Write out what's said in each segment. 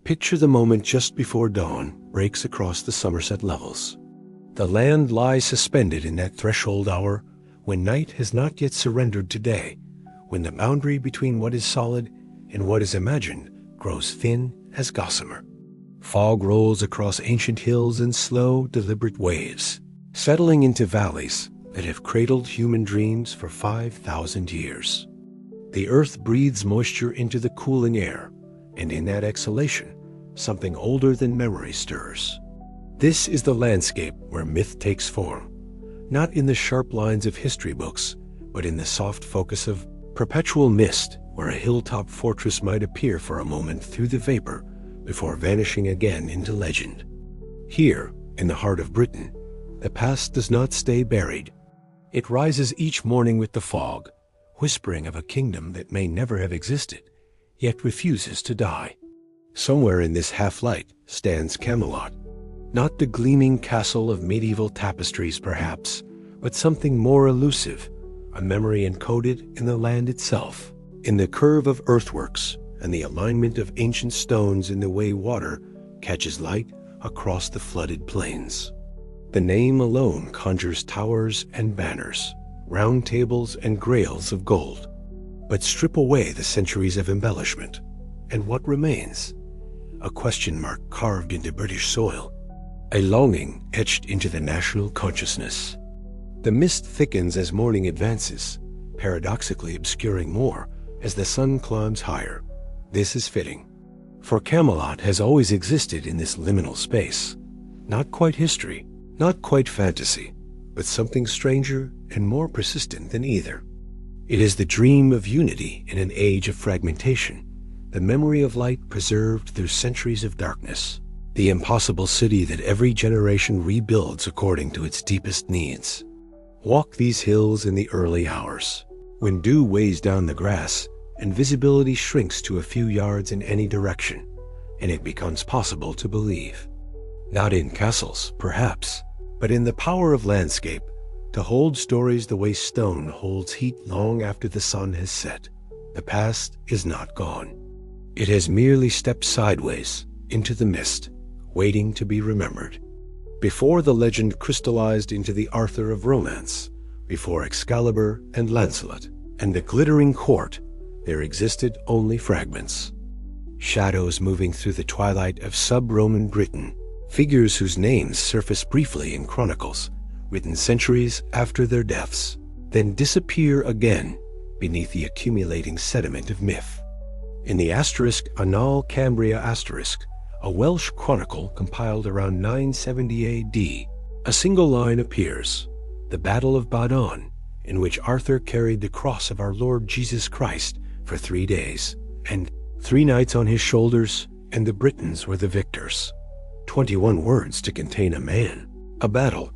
Picture the moment just before dawn breaks across the Somerset levels. The land lies suspended in that threshold hour when night has not yet surrendered to day, when the boundary between what is solid and what is imagined grows thin as gossamer. Fog rolls across ancient hills in slow, deliberate waves, settling into valleys that have cradled human dreams for 5,000 years. The earth breathes moisture into the cooling air, and in that exhalation, something older than memory stirs. This is the landscape where myth takes form, not in the sharp lines of history books, but in the soft focus of perpetual mist, where a hilltop fortress might appear for a moment through the vapor before vanishing again into legend. Here, in the heart of Britain, the past does not stay buried. It rises each morning with the fog, whispering of a kingdom that may never have existed, yet refuses to die. Somewhere in this half-light stands Camelot, not the gleaming castle of medieval tapestries perhaps, but something more elusive, a memory encoded in the land itself, in the curve of earthworks and the alignment of ancient stones in the way water catches light across the flooded plains. The name alone conjures towers and banners, round tables and grails of gold. But strip away the centuries of embellishment, and what remains? A question mark carved into British soil, a longing etched into the national consciousness. The mist thickens as morning advances, paradoxically obscuring more as the sun climbs higher. This is fitting, for Camelot has always existed in this liminal space. Not quite history, not quite fantasy, but something stranger and more persistent than either. It is the dream of unity in an age of fragmentation, the memory of light preserved through centuries of darkness, the impossible city that every generation rebuilds according to its deepest needs. Walk these hills in the early hours, when dew weighs down the grass and visibility shrinks to a few yards in any direction, and it becomes possible to believe. Not in castles, perhaps, but in the power of landscape, to hold stories the way stone holds heat long after the sun has set. The past is not gone. It has merely stepped sideways into the mist, waiting to be remembered. Before the legend crystallized into the Arthur of romance, before Excalibur and Lancelot and the glittering court, there existed only fragments. Shadows moving through the twilight of sub-Roman Britain, figures whose names surface briefly in chronicles, written centuries after their deaths, then disappear again beneath the accumulating sediment of myth. In the asterisk Annal Cambria asterisk, a Welsh chronicle compiled around 970 AD, a single line appears: the Battle of Badon, in which Arthur carried the cross of our Lord Jesus Christ for 3 days, and 3 knights on his shoulders, and the Britons were the victors. 21 words to contain a man, a battle,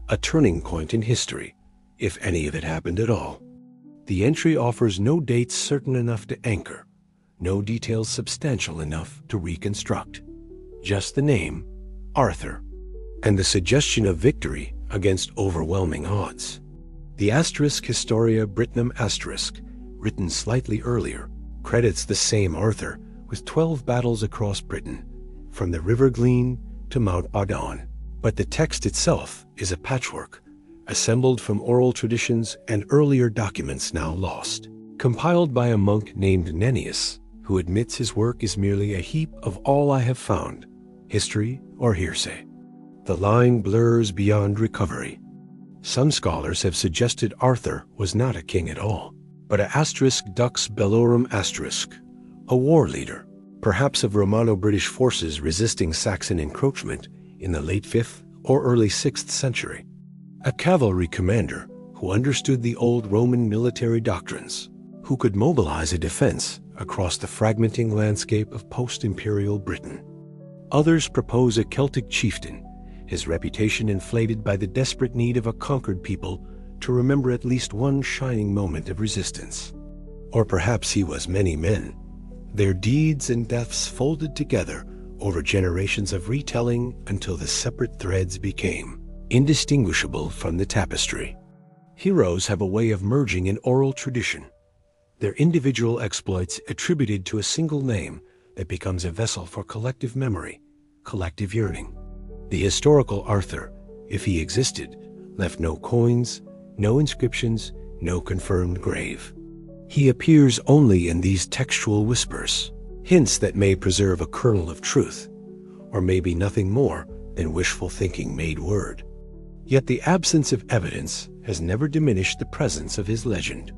a turning point in history, if any of it happened at all. The entry offers no dates certain enough to anchor, no details substantial enough to reconstruct. Just the name, Arthur, and the suggestion of victory against overwhelming odds. The asterisk Historia Brittonum asterisk, written slightly earlier, credits the same Arthur with 12 battles across Britain, from the River Gleen to Mount Badon. But the text itself is a patchwork, assembled from oral traditions and earlier documents now lost, compiled by a monk named Nennius, who admits his work is merely a heap of all I have found, history or hearsay. The line blurs beyond recovery. Some scholars have suggested Arthur was not a king at all, but a asterisk dux bellorum asterisk, a war leader, perhaps of Romano-British forces resisting Saxon encroachment in the late 5th or early 6th century. A cavalry commander who understood the old Roman military doctrines, who could mobilize a defense across the fragmenting landscape of post-imperial Britain. Others propose a Celtic chieftain, his reputation inflated by the desperate need of a conquered people to remember at least one shining moment of resistance. Or perhaps he was many men, their deeds and deaths folded together over generations of retelling until the separate threads became indistinguishable from the tapestry. Heroes have a way of merging in oral tradition, their individual exploits attributed to a single name that becomes a vessel for collective memory, collective yearning. The historical Arthur, if he existed, left no coins, no inscriptions, no confirmed grave. He appears only in these textual whispers, hints that may preserve a kernel of truth, or may be nothing more than wishful thinking made word. Yet the absence of evidence has never diminished the presence of his legend.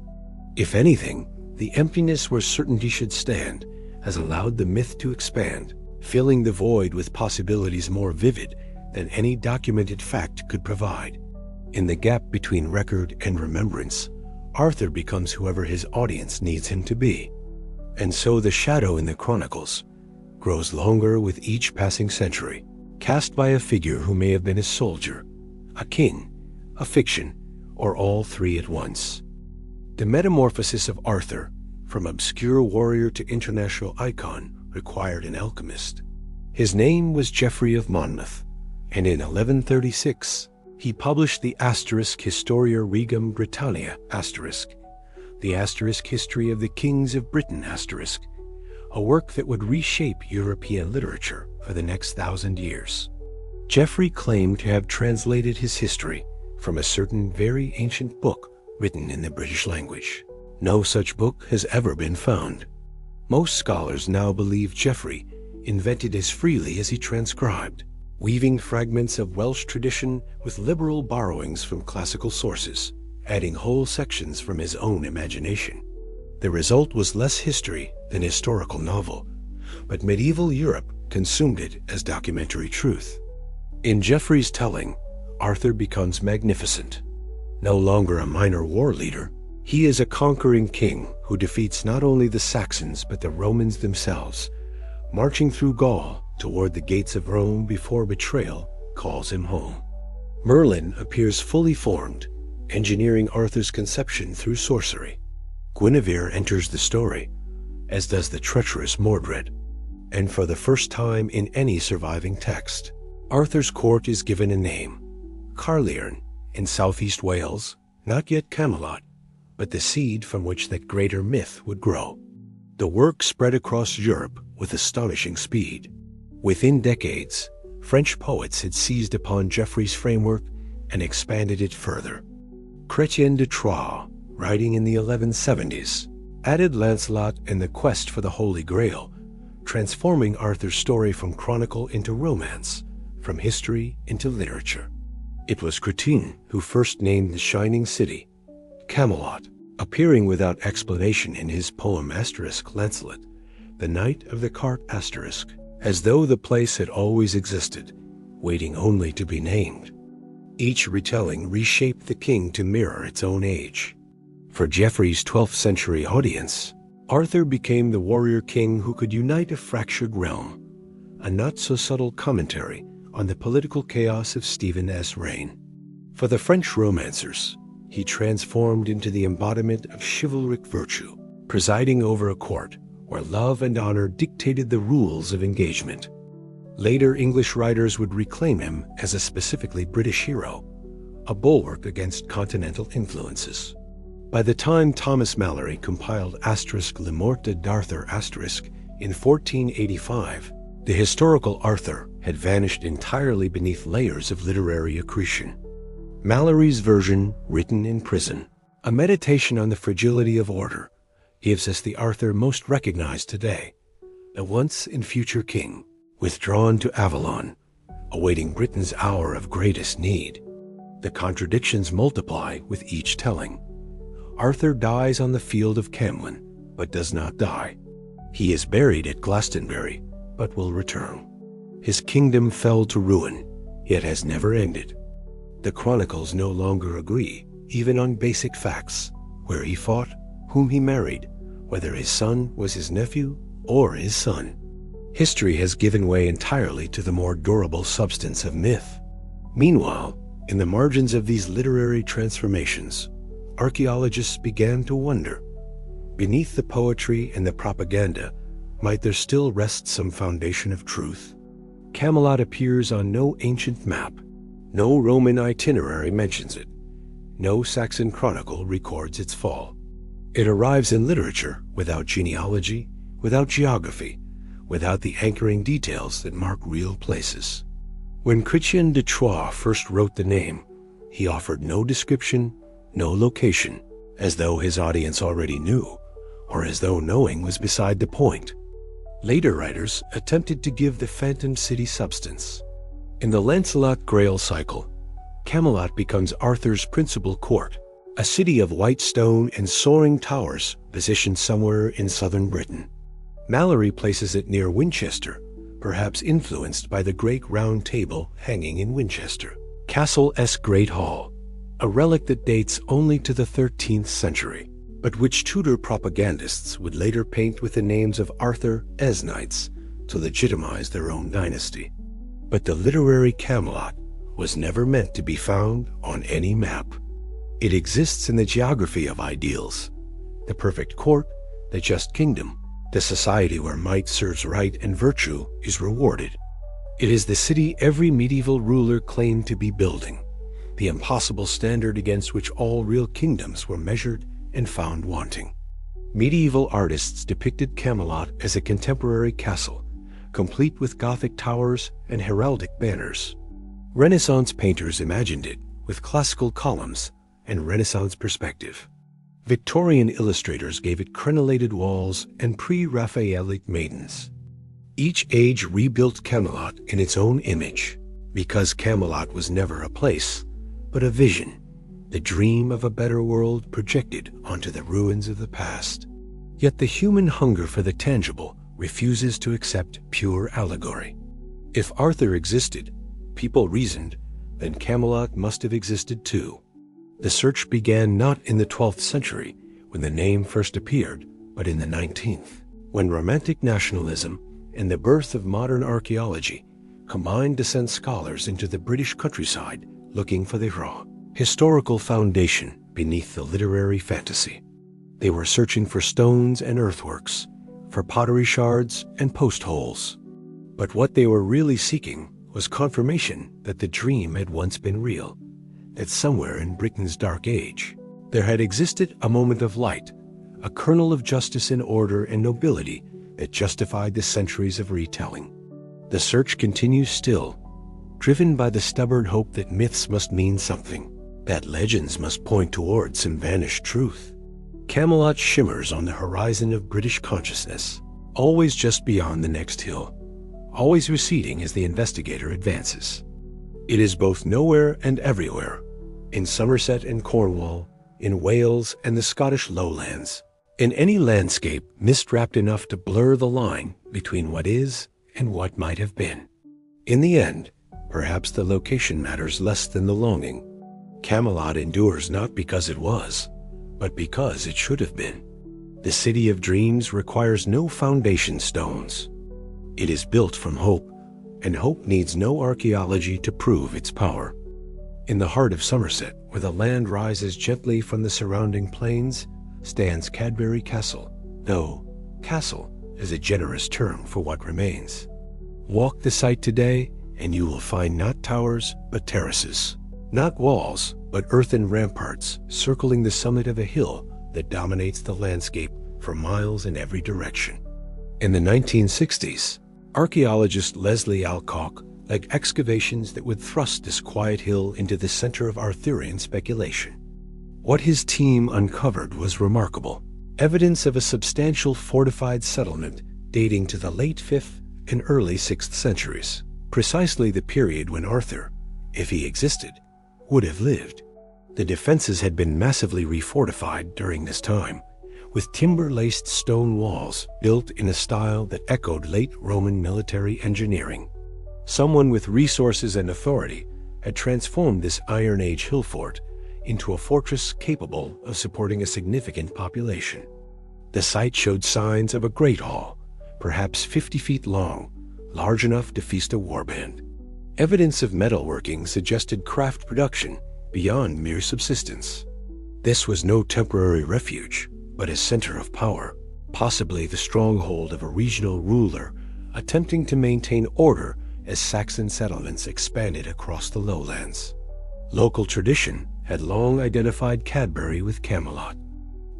If anything, the emptiness where certainty should stand has allowed the myth to expand, filling the void with possibilities more vivid than any documented fact could provide. In the gap between record and remembrance, Arthur becomes whoever his audience needs him to be. And so the shadow in the chronicles grows longer with each passing century, cast by a figure who may have been a soldier, a king, a fiction, or all three at once. The metamorphosis of Arthur, from obscure warrior to international icon, required an alchemist. His name was Geoffrey of Monmouth, and in 1136 he published the Historia Regum Britannia the History of the Kings of Britain a work that would reshape European literature for the next 1,000 years. Geoffrey claimed to have translated his history from a certain very ancient book written in the British language. No such book has ever been found. Most scholars now believe Geoffrey invented as freely as he transcribed, weaving fragments of Welsh tradition with liberal borrowings from classical sources, adding whole sections from his own imagination. The result was less history than historical novel, but medieval Europe consumed it as documentary truth. In Geoffrey's telling, Arthur becomes magnificent. No longer a minor war leader, he is a conquering king who defeats not only the Saxons but the Romans themselves, marching through Gaul toward the gates of Rome before betrayal calls him home. Merlin appears fully formed, engineering Arthur's conception through sorcery. Guinevere enters the story, as does the treacherous Mordred. And for the first time in any surviving text, Arthur's court is given a name, Carlion, in southeast Wales, not yet Camelot, but the seed from which that greater myth would grow. The work spread across Europe with astonishing speed. Within decades, French poets had seized upon Geoffrey's framework and expanded it further. Chrétien de Troyes, writing in the 1170s, added Lancelot and the quest for the Holy Grail, transforming Arthur's story from chronicle into romance, from history into literature. It was Chrétien who first named the shining city Camelot, appearing without explanation in his poem Lancelot, the Knight of the Cart as though the place had always existed, waiting only to be named. Each retelling reshaped the king to mirror its own age. For Geoffrey's 12th century audience, Arthur became the warrior king who could unite a fractured realm, a not-so-subtle commentary on the political chaos of Stephen's reign. For the French romancers, he transformed into the embodiment of chivalric virtue, presiding over a court where love and honor dictated the rules of engagement. Later English writers would reclaim him as a specifically British hero, a bulwark against continental influences. By the time Thomas Malory compiled Le Morte d'Arthur in 1485, the historical Arthur had vanished entirely beneath layers of literary accretion. Malory's version, written in prison, a meditation on the fragility of order, gives us the Arthur most recognized today, the once and future king, withdrawn to Avalon, awaiting Britain's hour of greatest need. The contradictions multiply with each telling. Arthur dies on the field of Camelot, but does not die. He is buried at Glastonbury, but will return. His kingdom fell to ruin, yet has never ended. The chronicles no longer agree, even on basic facts, where he fought, whom he married, whether his son was his nephew or his son. History has given way entirely to the more durable substance of myth. Meanwhile, in the margins of these literary transformations, archaeologists began to wonder, beneath the poetry and the propaganda, might there still rest some foundation of truth? Camelot appears on no ancient map. No Roman itinerary mentions it. No Saxon chronicle records its fall. It arrives in literature without genealogy, without geography, without the anchoring details that mark real places. When Chrétien de Troyes first wrote the name, he offered no description, no location, as though his audience already knew, or as though knowing was beside the point. Later writers attempted to give the phantom city substance. In the Lancelot Grail cycle, Camelot becomes Arthur's principal court, a city of white stone and soaring towers positioned somewhere in southern Britain. Mallory places it near Winchester, perhaps influenced by the great round table hanging in Winchester. Castle's Great Hall, a relic that dates only to the 13th century, but which Tudor propagandists would later paint with the names of Arthur's knights to legitimize their own dynasty. But the literary Camelot was never meant to be found on any map. It exists in the geography of ideals, the perfect court, the just kingdom, the society where might serves right and virtue is rewarded. It is the city every medieval ruler claimed to be building, the impossible standard against which all real kingdoms were measured and found wanting. Medieval artists depicted Camelot as a contemporary castle, complete with Gothic towers and heraldic banners. Renaissance painters imagined it with classical columns and Renaissance perspective. Victorian illustrators gave it crenellated walls and pre-Raphaelite maidens. Each age rebuilt Camelot in its own image, because Camelot was never a place, but a vision, the dream of a better world projected onto the ruins of the past. Yet the human hunger for the tangible refuses to accept pure allegory. If Arthur existed, people reasoned, then Camelot must have existed too. The search began not in the 12th century, when the name first appeared, but in the 19th, when Romantic nationalism and the birth of modern archaeology combined to send scholars into the British countryside looking for the raw, historical foundation beneath the literary fantasy. They were searching for stones and earthworks, for pottery shards and post holes. But what they were really seeking was confirmation that the dream had once been real, that somewhere in Britain's dark age, there had existed a moment of light, a kernel of justice and order and nobility that justified the centuries of retelling. The search continues still, driven by the stubborn hope that myths must mean something, that legends must point toward some vanished truth. Camelot shimmers on the horizon of British consciousness, always just beyond the next hill, always receding as the investigator advances. It is both nowhere and everywhere, in Somerset and Cornwall, in Wales and the Scottish lowlands, in any landscape mist-wrapped enough to blur the line between what is and what might have been. In the end, perhaps the location matters less than the longing. Camelot endures not because it was, but because it should have been. The city of dreams requires no foundation stones. It is built from hope, and hope needs no archaeology to prove its power. In the heart of Somerset, where the land rises gently from the surrounding plains, stands Cadbury Castle, though castle is a generous term for what remains. Walk the site today, and you will find not towers, but terraces. Not walls, but earthen ramparts circling the summit of a hill that dominates the landscape for miles in every direction. In the 1960s, archaeologist Leslie Alcock led excavations that would thrust this quiet hill into the center of Arthurian speculation. What his team uncovered was remarkable, evidence of a substantial fortified settlement dating to the late 5th and early 6th centuries, precisely the period when Arthur, if he existed, would have lived. The defenses had been massively refortified during this time, with timber-laced stone walls built in a style that echoed late Roman military engineering. Someone with resources and authority had transformed this Iron Age hill fort into a fortress capable of supporting a significant population. The site showed signs of a great hall, perhaps 50 feet long, large enough to feast a warband. Evidence of metalworking suggested craft production beyond mere subsistence. This was no temporary refuge, but a center of power, possibly the stronghold of a regional ruler attempting to maintain order as Saxon settlements expanded across the lowlands. Local tradition had long identified Cadbury with Camelot.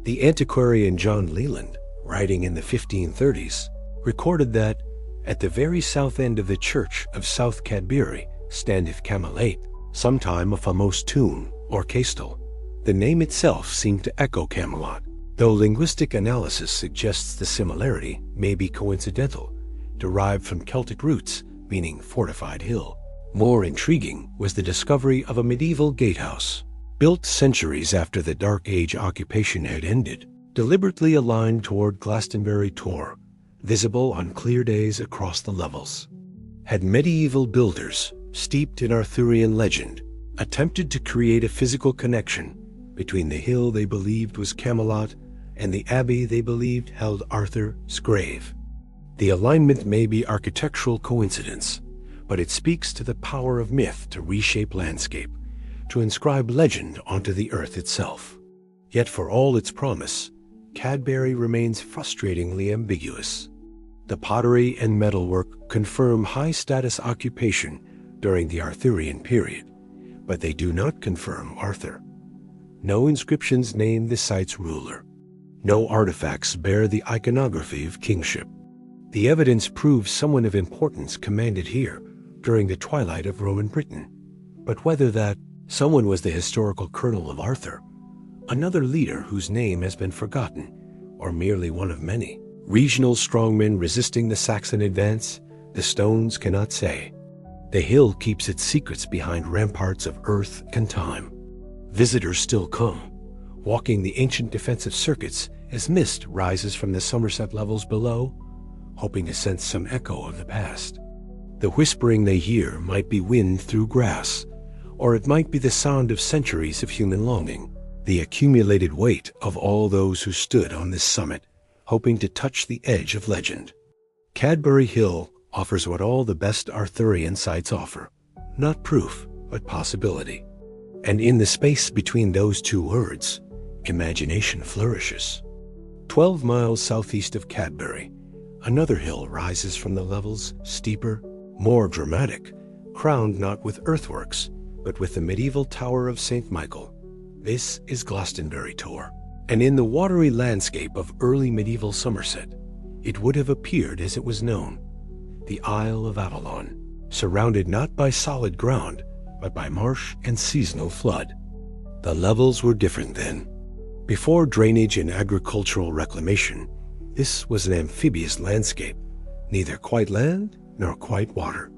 The antiquarian John Leland, writing in the 1530s, recorded that At the very south end of the church of South Cadbury standeth Camelot, sometime a famous tune or castle. The name itself seemed to echo Camelot, though linguistic analysis suggests the similarity may be coincidental, derived from Celtic roots meaning fortified hill. More intriguing was the discovery of a medieval gatehouse, built centuries after the Dark Age occupation had ended, deliberately aligned toward Glastonbury Tor, visible on clear days across the levels. Had medieval builders, steeped in Arthurian legend, attempted to create a physical connection between the hill they believed was Camelot and the abbey they believed held Arthur's grave? The alignment may be architectural coincidence, but it speaks to the power of myth to reshape landscape, to inscribe legend onto the earth itself. Yet for all its promise, Cadbury remains frustratingly ambiguous. The pottery and metalwork confirm high-status occupation during the Arthurian period, but they do not confirm Arthur. No inscriptions name the site's ruler. No artifacts bear the iconography of kingship. The evidence proves someone of importance commanded here during the twilight of Roman Britain. But whether that someone was the historical colonel of Arthur, another leader whose name has been forgotten, or merely one of many, regional strongmen resisting the Saxon advance, the stones cannot say. The hill keeps its secrets behind ramparts of earth and time. Visitors still come, walking the ancient defensive circuits as mist rises from the Somerset levels below, hoping to sense some echo of the past. The whispering they hear might be wind through grass, or it might be the sound of centuries of human longing, the accumulated weight of all those who stood on this summit, hoping to touch the edge of legend. Cadbury Hill offers what all the best Arthurian sites offer, not proof, but possibility. And in the space between those two words, imagination flourishes. 12 miles southeast of Cadbury, another hill rises from the levels, steeper, more dramatic, crowned not with earthworks, but with the medieval Tower of St. Michael. This is Glastonbury Tor, and in the watery landscape of early medieval Somerset, it would have appeared as it was known, the Isle of Avalon, surrounded not by solid ground, but by marsh and seasonal flood. The levels were different then. Before drainage and agricultural reclamation, this was an amphibious landscape, neither quite land nor quite water.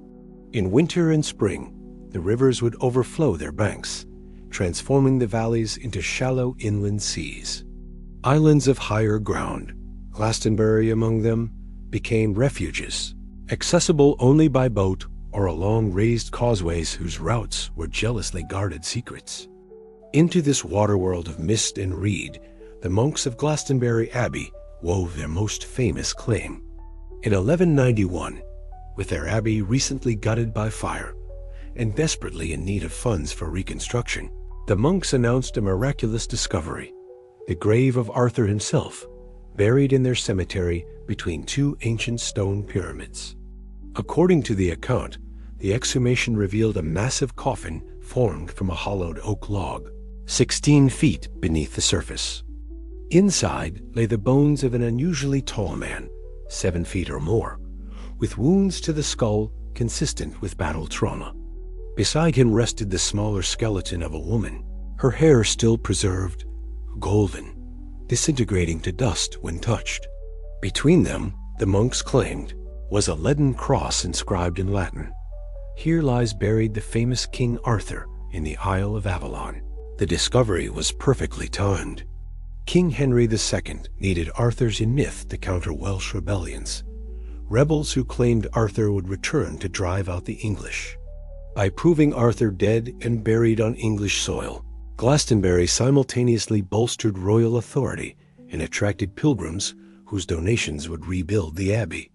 In winter and spring, the rivers would overflow their banks, transforming the valleys into shallow inland seas. Islands of higher ground, Glastonbury among them, became refuges, accessible only by boat or along raised causeways whose routes were jealously guarded secrets. Into this waterworld of mist and reed, the monks of Glastonbury Abbey wove their most famous claim. In 1191, with their abbey recently gutted by fire and desperately in need of funds for reconstruction, the monks announced a miraculous discovery: the grave of Arthur himself, buried in their cemetery between two ancient stone pyramids. According to the account, the exhumation revealed a massive coffin formed from a hollowed oak log, 16 feet beneath the surface. Inside lay the bones of an unusually tall man, 7 feet or more, with wounds to the skull consistent with battle trauma. Beside him rested the smaller skeleton of a woman, her hair still preserved, golden, disintegrating to dust when touched. Between them, the monks claimed, was a leaden cross inscribed in Latin. Here lies buried the famous King Arthur in the Isle of Avalon. The discovery was perfectly timed. King Henry II needed Arthurs in myth to counter Welsh rebellions, rebels who claimed Arthur would return to drive out the English. By proving Arthur dead and buried on English soil, Glastonbury simultaneously bolstered royal authority and attracted pilgrims whose donations would rebuild the abbey.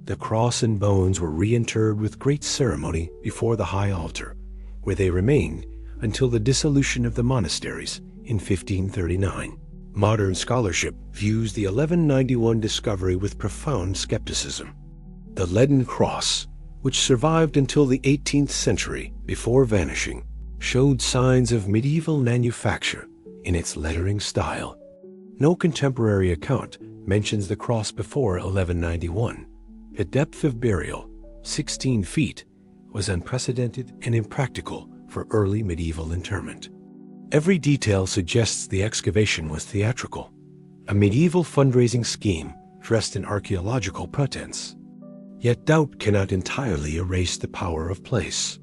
The cross and bones were reinterred with great ceremony before the high altar, where they remained until the dissolution of the monasteries in 1539. Modern scholarship views the 1191 discovery with profound skepticism. The leaden cross, which survived until the 18th century before vanishing, showed signs of medieval manufacture in its lettering style. No contemporary account mentions the cross before 1191. The depth of burial, 16 feet, was unprecedented and impractical for early medieval interment. Every detail suggests the excavation was theatrical, a medieval fundraising scheme dressed in archaeological pretense. Yet doubt cannot entirely erase the power of place.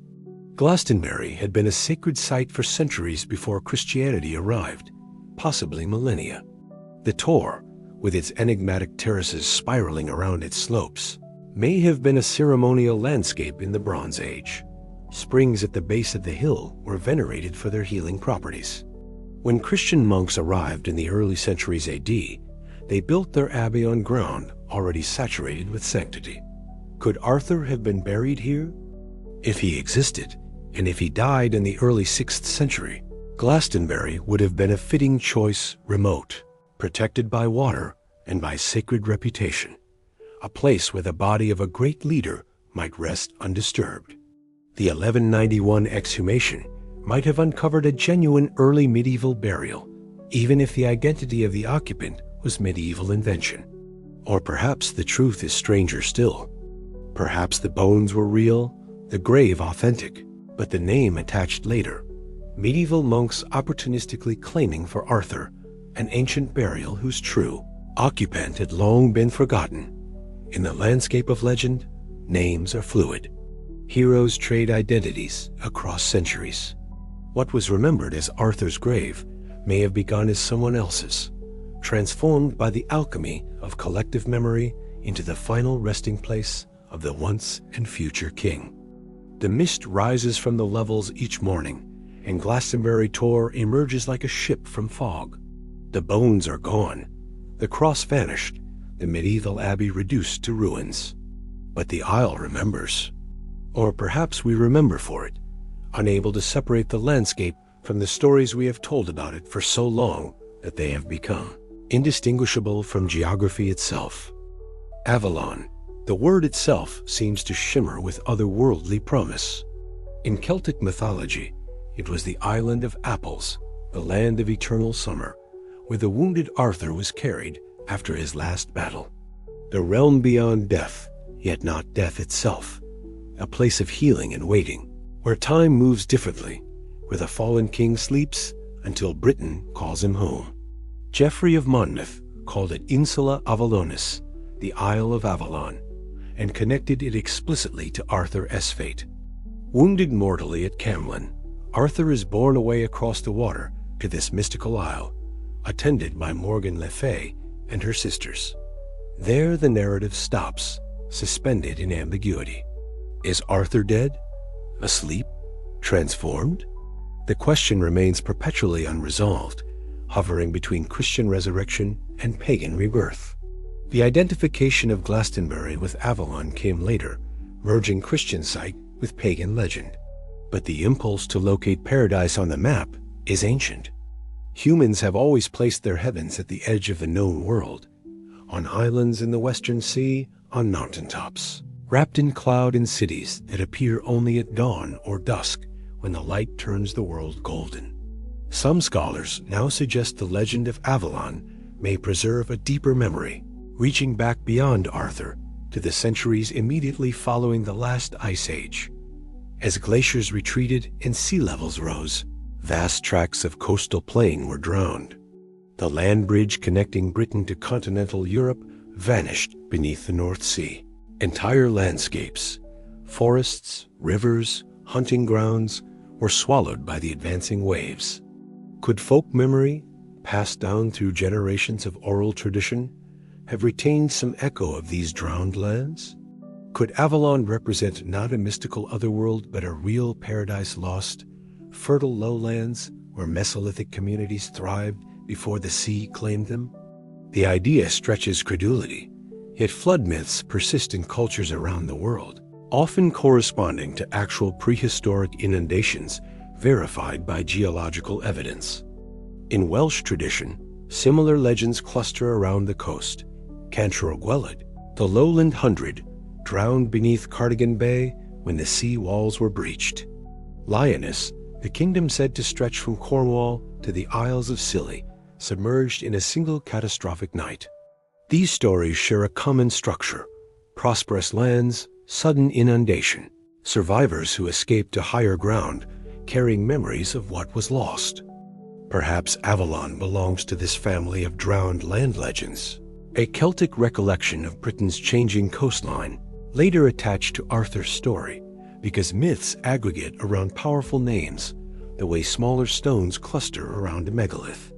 Glastonbury had been a sacred site for centuries before Christianity arrived, possibly millennia. The Tor, with its enigmatic terraces spiraling around its slopes, may have been a ceremonial landscape in the Bronze Age. Springs at the base of the hill were venerated for their healing properties. When Christian monks arrived in the early centuries AD, they built their abbey on ground already saturated with sanctity. Could Arthur have been buried here? If he existed, and if he died in the early 6th century, Glastonbury would have been a fitting choice, remote, protected by water and by sacred reputation, a place where the body of a great leader might rest undisturbed. The 1191 exhumation might have uncovered a genuine early medieval burial, even if the identity of the occupant was medieval invention. Or perhaps the truth is stranger still. Perhaps the bones were real, the grave authentic, but the name attached later. Medieval monks opportunistically claiming for Arthur an ancient burial whose true occupant had long been forgotten. In the landscape of legend, names are fluid. Heroes trade identities across centuries. What was remembered as Arthur's grave may have begun as someone else's, transformed by the alchemy of collective memory into the final resting place of the once and future king. The mist rises from the levels each morning, and Glastonbury Tor emerges like a ship from fog. The bones are gone, the cross vanished, the medieval abbey reduced to ruins. But the Isle remembers. Or perhaps we remember for it, unable to separate the landscape from the stories we have told about it for so long that they have become indistinguishable from geography itself. Avalon, the word itself seems to shimmer with otherworldly promise. In Celtic mythology, it was the island of apples, the land of eternal summer, where the wounded Arthur was carried after his last battle. The realm beyond death, yet not death itself, a place of healing and waiting, where time moves differently, where the fallen king sleeps until Britain calls him home. Geoffrey of Monmouth called it Insula Avalonis, the Isle of Avalon, and connected it explicitly to Arthur's fate. Wounded mortally at Camelot, Arthur is borne away across the water to this mystical isle, attended by Morgan le Fay and her sisters. There the narrative stops, suspended in ambiguity. Is Arthur dead? Asleep? Transformed? The question remains perpetually unresolved, hovering between Christian resurrection and pagan rebirth. The identification of Glastonbury with Avalon came later, merging Christian site with pagan legend. But the impulse to locate paradise on the map is ancient. Humans have always placed their heavens at the edge of the known world, on islands in the Western Sea, on mountaintops, wrapped in cloud in cities that appear only at dawn or dusk when the light turns the world golden. Some scholars now suggest the legend of Avalon may preserve a deeper memory, reaching back beyond Arthur to the centuries immediately following the last ice age. As glaciers retreated and sea levels rose, vast tracts of coastal plain were drowned. The land bridge connecting Britain to continental Europe vanished beneath the North Sea. Entire landscapes, forests, rivers, hunting grounds, were swallowed by the advancing waves. Could folk memory, passed down through generations of oral tradition, have retained some echo of these drowned lands? Could Avalon represent not a mystical otherworld but a real paradise lost, fertile lowlands where Mesolithic communities thrived before the sea claimed them? The idea stretches credulity, yet flood myths persist in cultures around the world, often corresponding to actual prehistoric inundations verified by geological evidence. In Welsh tradition, similar legends cluster around the coast. Cantre'r Gweled, the lowland hundred, drowned beneath Cardigan Bay when the sea walls were breached. Lyoness, the kingdom said to stretch from Cornwall to the Isles of Scilly, submerged in a single catastrophic night. These stories share a common structure. prosperous lands, sudden inundation, survivors who escaped to higher ground, carrying memories of what was lost. Perhaps Avalon belongs to this family of drowned land legends, a Celtic recollection of Britain's changing coastline, later attached to Arthur's story, because myths aggregate around powerful names, the way smaller stones cluster around a megalith.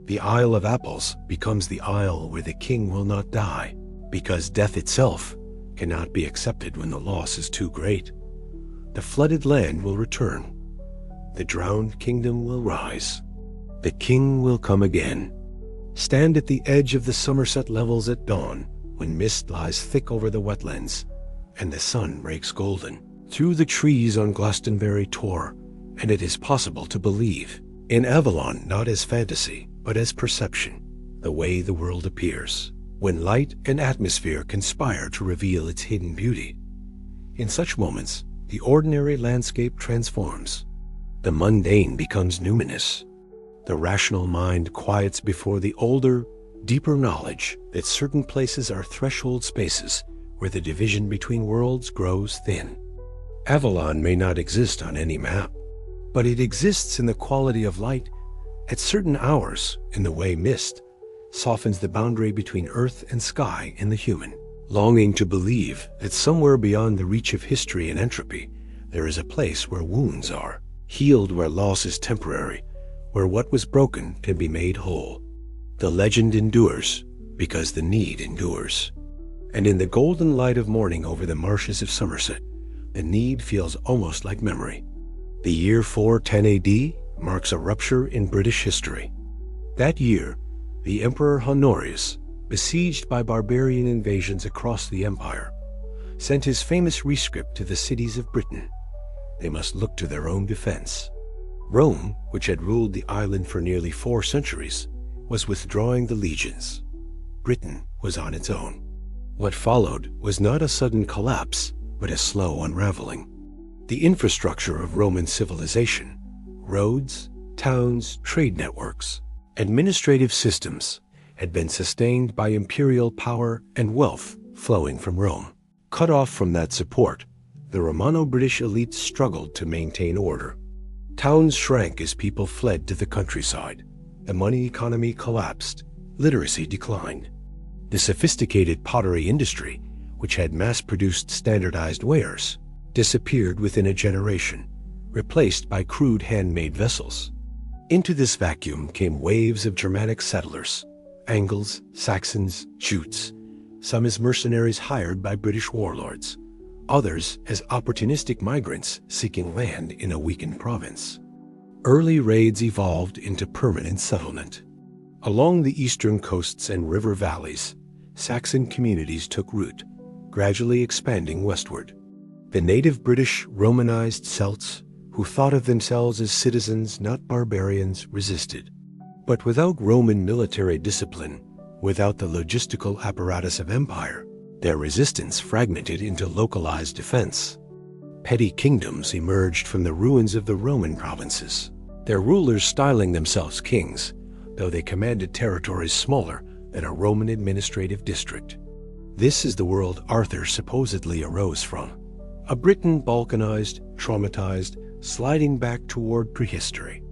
The Isle of Apples becomes the isle where the king will not die, because death itself cannot be accepted when the loss is too great. The flooded land will return. The drowned kingdom will rise. The king will come again. Stand at the edge of the Somerset levels at dawn, when mist lies thick over the wetlands, and the sun breaks golden through the trees on Glastonbury Tor, and it is possible to believe in Avalon not as fantasy, but as perception, the way the world appears, when light and atmosphere conspire to reveal its hidden beauty. In such moments, the ordinary landscape transforms. The mundane becomes numinous. The rational mind quiets before the older, deeper knowledge that certain places are threshold spaces where the division between worlds grows thin. Avalon may not exist on any map, but it exists in the quality of light at certain hours, in the way mist softens the boundary between earth and sky in the human, longing to believe that somewhere beyond the reach of history and entropy, there is a place where wounds are, healed where loss is temporary, where what was broken can be made whole. The legend endures because the need endures. And in the golden light of morning over the marshes of Somerset, the need feels almost like memory. The year 410 AD marks a rupture in British history. That year, the Emperor Honorius, besieged by barbarian invasions across the empire, sent his famous rescript to the cities of Britain. They must look to their own defense. Rome, which had ruled the island for nearly 4 centuries, was withdrawing the legions. Britain was on its own. What followed was not a sudden collapse, but a slow unraveling. The infrastructure of Roman civilization, roads, towns, trade networks, administrative systems, had been sustained by imperial power and wealth flowing from Rome. Cut off from that support, the Romano-British elite struggled to maintain order. Towns shrank as people fled to the countryside. The money economy collapsed. Literacy declined. The sophisticated pottery industry, which had mass-produced standardized wares, disappeared within a generation, replaced by crude handmade vessels. Into this vacuum came waves of Germanic settlers, Angles, Saxons, Jutes, some as mercenaries hired by British warlords, others as opportunistic migrants seeking land in a weakened province. Early raids evolved into permanent settlement. Along the eastern coasts and river valleys, Saxon communities took root, gradually expanding westward. The native British Romanized Celts, who thought of themselves as citizens, not barbarians, resisted. But without Roman military discipline, without the logistical apparatus of empire, their resistance fragmented into localized defense. Petty kingdoms emerged from the ruins of the Roman provinces, their rulers styling themselves kings, though they commanded territories smaller than a Roman administrative district. This is the world Arthur supposedly arose from, a Britain balkanized, traumatized, sliding back toward prehistory.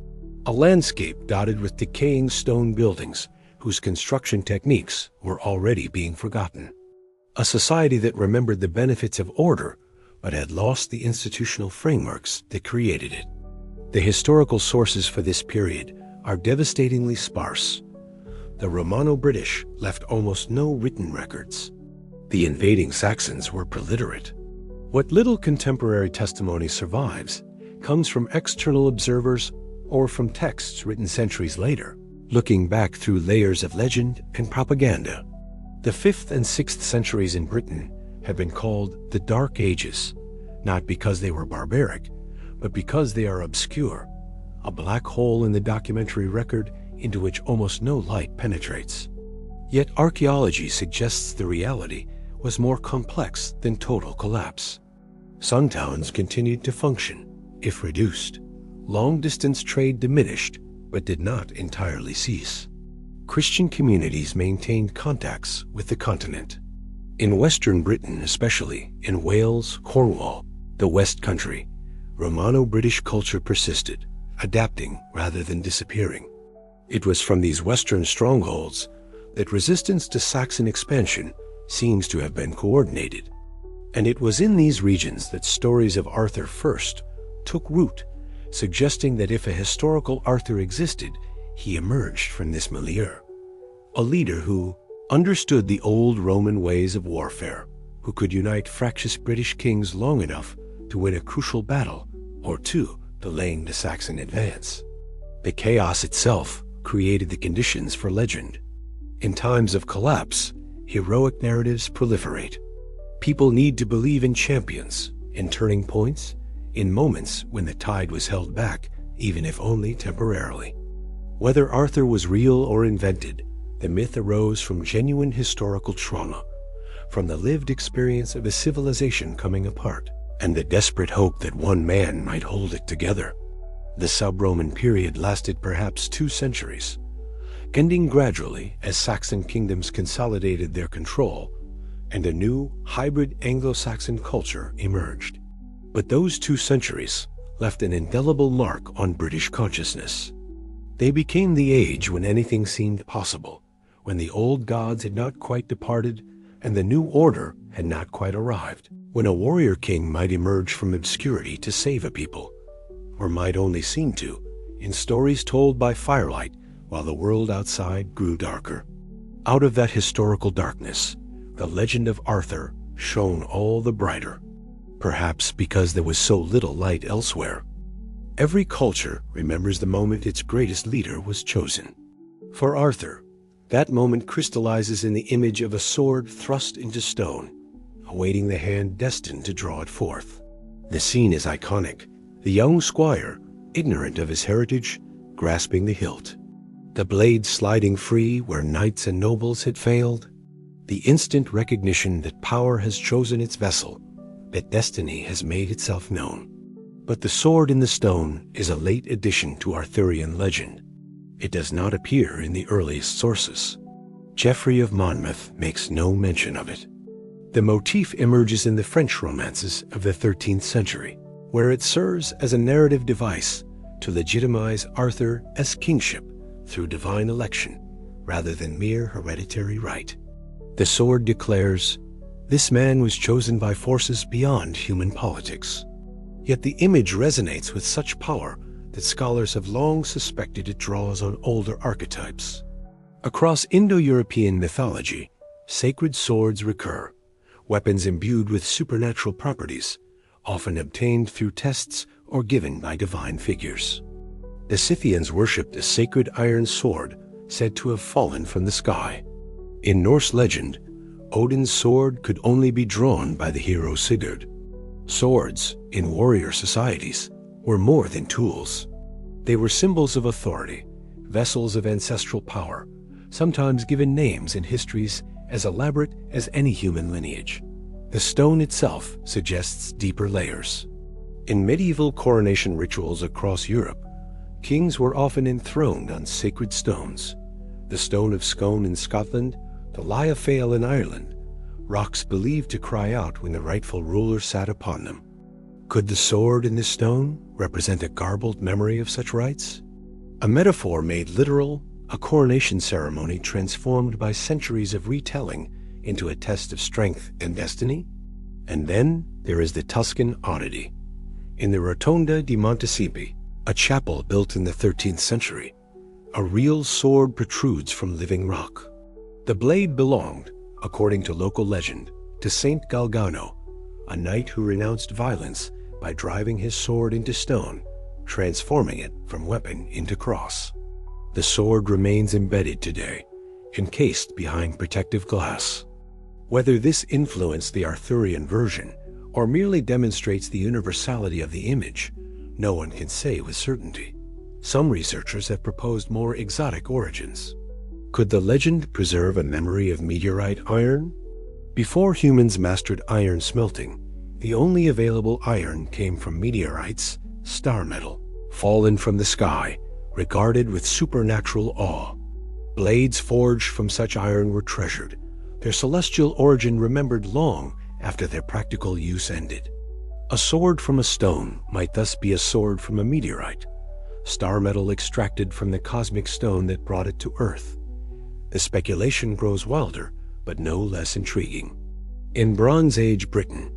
A landscape dotted with decaying stone buildings whose construction techniques were already being forgotten. A society that remembered the benefits of order but had lost the institutional frameworks that created it. The historical sources for this period are devastatingly sparse. The Romano-British left almost no written records. The invading Saxons were proliterate. What little contemporary testimony survives comes from external observers or from texts written centuries later, looking back through layers of legend and propaganda. The 5th and 6th centuries in Britain have been called the Dark Ages, not because they were barbaric, but because they are obscure, a black hole in the documentary record into which almost no light penetrates. Yet archaeology suggests the reality was more complex than total collapse. Sungtowns continued to function, if reduced. Long-distance trade diminished, but did not entirely cease. Christian communities maintained contacts with the continent. In western Britain, especially in Wales, Cornwall, the West Country, Romano-British culture persisted, adapting rather than disappearing. It was from these western strongholds that resistance to Saxon expansion seems to have been coordinated. And it was in these regions that stories of Arthur first took root, suggesting that if a historical Arthur existed, he emerged from this milieu. A leader who understood the old Roman ways of warfare, who could unite fractious British kings long enough to win a crucial battle or two, delaying the Saxon advance. The chaos itself created the conditions for legend. In times of collapse, heroic narratives proliferate. People need to believe in champions, in turning points, in moments when the tide was held back, even if only temporarily. Whether Arthur was real or invented, the myth arose from genuine historical trauma, from the lived experience of a civilization coming apart, and the desperate hope that one man might hold it together. The sub-Roman period lasted perhaps 2 centuries, ending gradually as Saxon kingdoms consolidated their control and a new hybrid Anglo-Saxon culture emerged. But those 2 centuries left an indelible mark on British consciousness. They became the age when anything seemed possible, when the old gods had not quite departed and the new order had not quite arrived, when a warrior king might emerge from obscurity to save a people, or might only seem to, in stories told by firelight while the world outside grew darker. Out of that historical darkness, the legend of Arthur shone all the brighter, perhaps because there was so little light elsewhere. Every culture remembers the moment its greatest leader was chosen. For Arthur, that moment crystallizes in the image of a sword thrust into stone, awaiting the hand destined to draw it forth. The scene is iconic. The young squire, ignorant of his heritage, grasping the hilt. The blade sliding free where knights and nobles had failed. The instant recognition that power has chosen its vessel, that destiny has made itself known. But the sword in the stone is a late addition to Arthurian legend. It does not appear in the earliest sources. Geoffrey of Monmouth makes no mention of it. The motif emerges in the French romances of the 13th century, where it serves as a narrative device to legitimize Arthur as kingship through divine election rather than mere hereditary right. The sword declares, "This man was chosen by forces beyond human politics." Yet the image resonates with such power that scholars have long suspected it draws on older archetypes. Across Indo-European mythology, sacred swords recur, weapons imbued with supernatural properties, often obtained through tests or given by divine figures. The Scythians worshipped a sacred iron sword said to have fallen from the sky. In Norse legend, Odin's sword could only be drawn by the hero Sigurd. Swords, in warrior societies, were more than tools. They were symbols of authority, vessels of ancestral power, sometimes given names in histories as elaborate as any human lineage. The stone itself suggests deeper layers. In medieval coronation rituals across Europe, kings were often enthroned on sacred stones. The stone of Scone in Scotland, the Lie of Fale in Ireland, rocks believed to cry out when the rightful ruler sat upon them. Could the sword in this stone represent a garbled memory of such rites? A metaphor made literal, a coronation ceremony transformed by centuries of retelling into a test of strength and destiny? And then there is the Tuscan oddity. In the Rotonda di Montesipi, a chapel built in the 13th century, a real sword protrudes from living rock. The blade belonged, according to local legend, to Saint Galgano, a knight who renounced violence by driving his sword into stone, transforming it from weapon into cross. The sword remains embedded today, encased behind protective glass. Whether this influenced the Arthurian version or merely demonstrates the universality of the image, no one can say with certainty. Some researchers have proposed more exotic origins. Could the legend preserve a memory of meteorite iron? Before humans mastered iron smelting, the only available iron came from meteorites, star metal, fallen from the sky, regarded with supernatural awe. Blades forged from such iron were treasured, their celestial origin remembered long after their practical use ended. A sword from a stone might thus be a sword from a meteorite, star metal extracted from the cosmic stone that brought it to Earth. The speculation grows wilder, but no less intriguing. In Bronze Age Britain,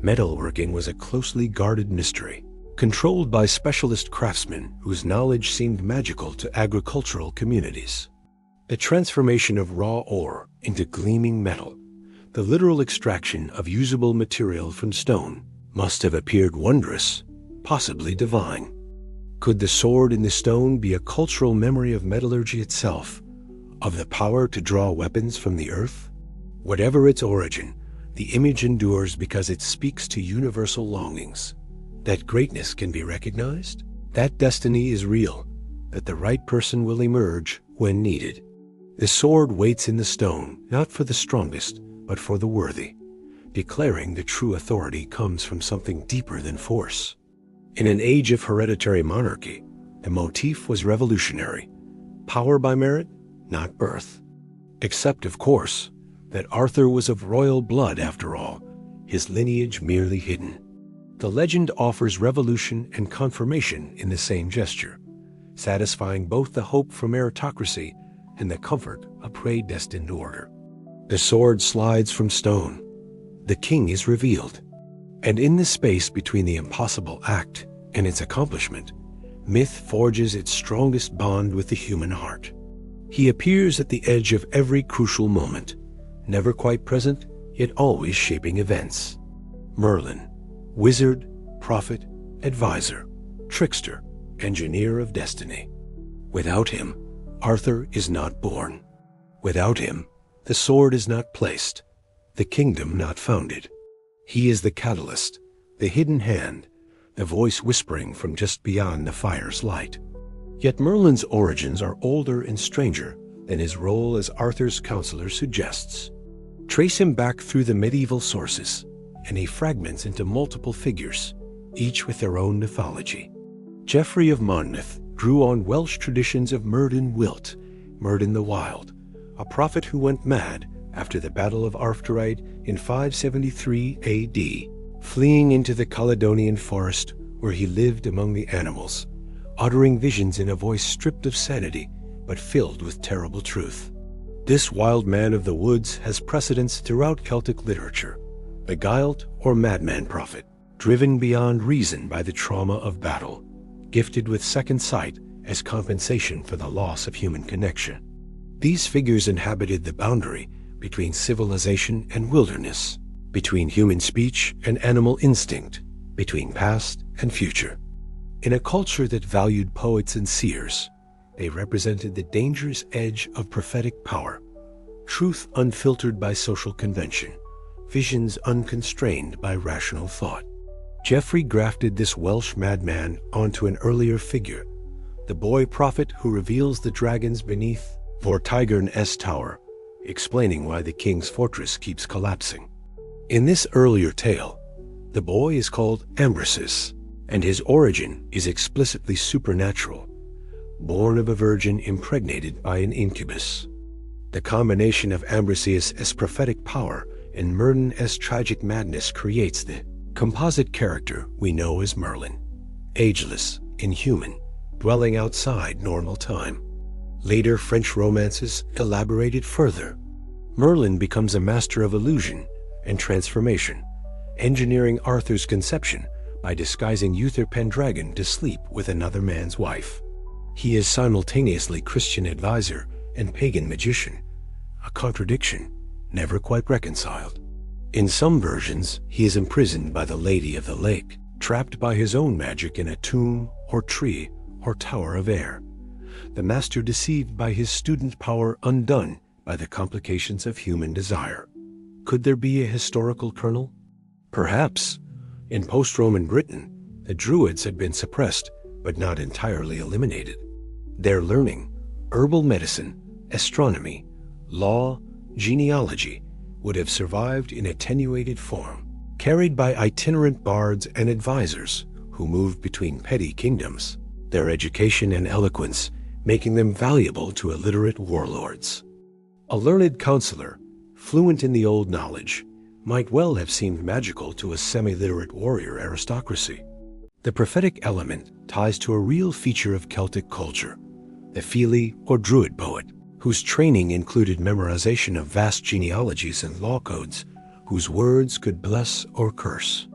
metalworking was a closely guarded mystery, controlled by specialist craftsmen whose knowledge seemed magical to agricultural communities. The transformation of raw ore into gleaming metal, the literal extraction of usable material from stone, must have appeared wondrous, possibly divine. Could the sword in the stone be a cultural memory of metallurgy itself, of the power to draw weapons from the earth? Whatever its origin, the image endures because it speaks to universal longings. That greatness can be recognized, that destiny is real, that the right person will emerge when needed. The sword waits in the stone, not for the strongest, but for the worthy, declaring the true authority comes from something deeper than force. In an age of hereditary monarchy, the motif was revolutionary. Power by merit, not birth. Except, of course, that Arthur was of royal blood after all, his lineage merely hidden. The legend offers revolution and confirmation in the same gesture, satisfying both the hope for meritocracy and the comfort of predestined order. The sword slides from stone. The king is revealed. And in the space between the impossible act and its accomplishment, myth forges its strongest bond with the human heart. He appears at the edge of every crucial moment, never quite present, yet always shaping events. Merlin, wizard, prophet, advisor, trickster, engineer of destiny. Without him, Arthur is not born. Without him, the sword is not placed, the kingdom not founded. He is the catalyst, the hidden hand, the voice whispering from just beyond the fire's light. Yet Merlin's origins are older and stranger than his role as Arthur's counselor suggests. Trace him back through the medieval sources, and he fragments into multiple figures, each with their own mythology. Geoffrey of Monmouth drew on Welsh traditions of Myrddin Wyllt, Myrddin the Wild, a prophet who went mad after the Battle of Arthuride in 573 AD, fleeing into the Caledonian forest where he lived among the animals, uttering visions in a voice stripped of sanity but filled with terrible truth. This wild man of the woods has precedence throughout Celtic literature, beguiled or madman prophet, driven beyond reason by the trauma of battle, gifted with second sight as compensation for the loss of human connection. These figures inhabited the boundary between civilization and wilderness, between human speech and animal instinct, between past and future. In a culture that valued poets and seers, they represented the dangerous edge of prophetic power, truth unfiltered by social convention, visions unconstrained by rational thought. Geoffrey grafted this Welsh madman onto an earlier figure, the boy prophet who reveals the dragons beneath Vortigern's tower, explaining why the king's fortress keeps collapsing. In this earlier tale, the boy is called Ambrisis, and his origin is explicitly supernatural, born of a virgin impregnated by an incubus. The combination of Ambrosius' prophetic power and Myrddin's tragic madness creates the composite character we know as Merlin, ageless, inhuman, dwelling outside normal time. Later French romances elaborated further. Merlin becomes a master of illusion and transformation, engineering Arthur's conception by disguising Uther Pendragon to sleep with another man's wife. He is simultaneously Christian advisor and pagan magician, a contradiction never quite reconciled. In some versions, he is imprisoned by the Lady of the Lake, trapped by his own magic in a tomb or tree or tower of air. The master deceived by his student power, undone by the complications of human desire. Could there be a historical kernel? Perhaps. In post-Roman Britain, the Druids had been suppressed, but not entirely eliminated. Their learning, herbal medicine, astronomy, law, genealogy, would have survived in attenuated form, carried by itinerant bards and advisors who moved between petty kingdoms, their education and eloquence making them valuable to illiterate warlords. A learned counselor, fluent in the old knowledge, might well have seemed magical to a semi-literate warrior aristocracy. The prophetic element ties to a real feature of Celtic culture, the Fili or Druid poet, whose training included memorization of vast genealogies and law codes, whose words could bless or curse.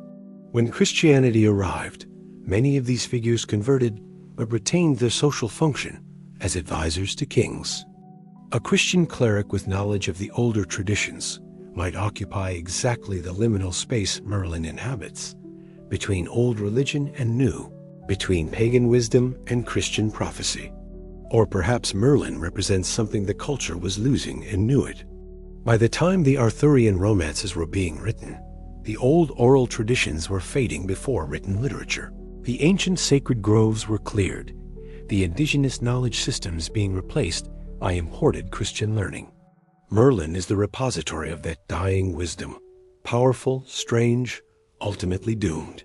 When Christianity arrived, many of these figures converted but retained their social function as advisors to kings. A Christian cleric with knowledge of the older traditions might occupy exactly the liminal space Merlin inhabits, between old religion and new, between pagan wisdom and Christian prophecy. Or perhaps Merlin represents something the culture was losing and knew it. By the time the Arthurian romances were being written, the old oral traditions were fading before written literature. The ancient sacred groves were cleared, the indigenous knowledge systems being replaced by imported Christian learning. Merlin is the repository of that dying wisdom, powerful, strange, ultimately doomed.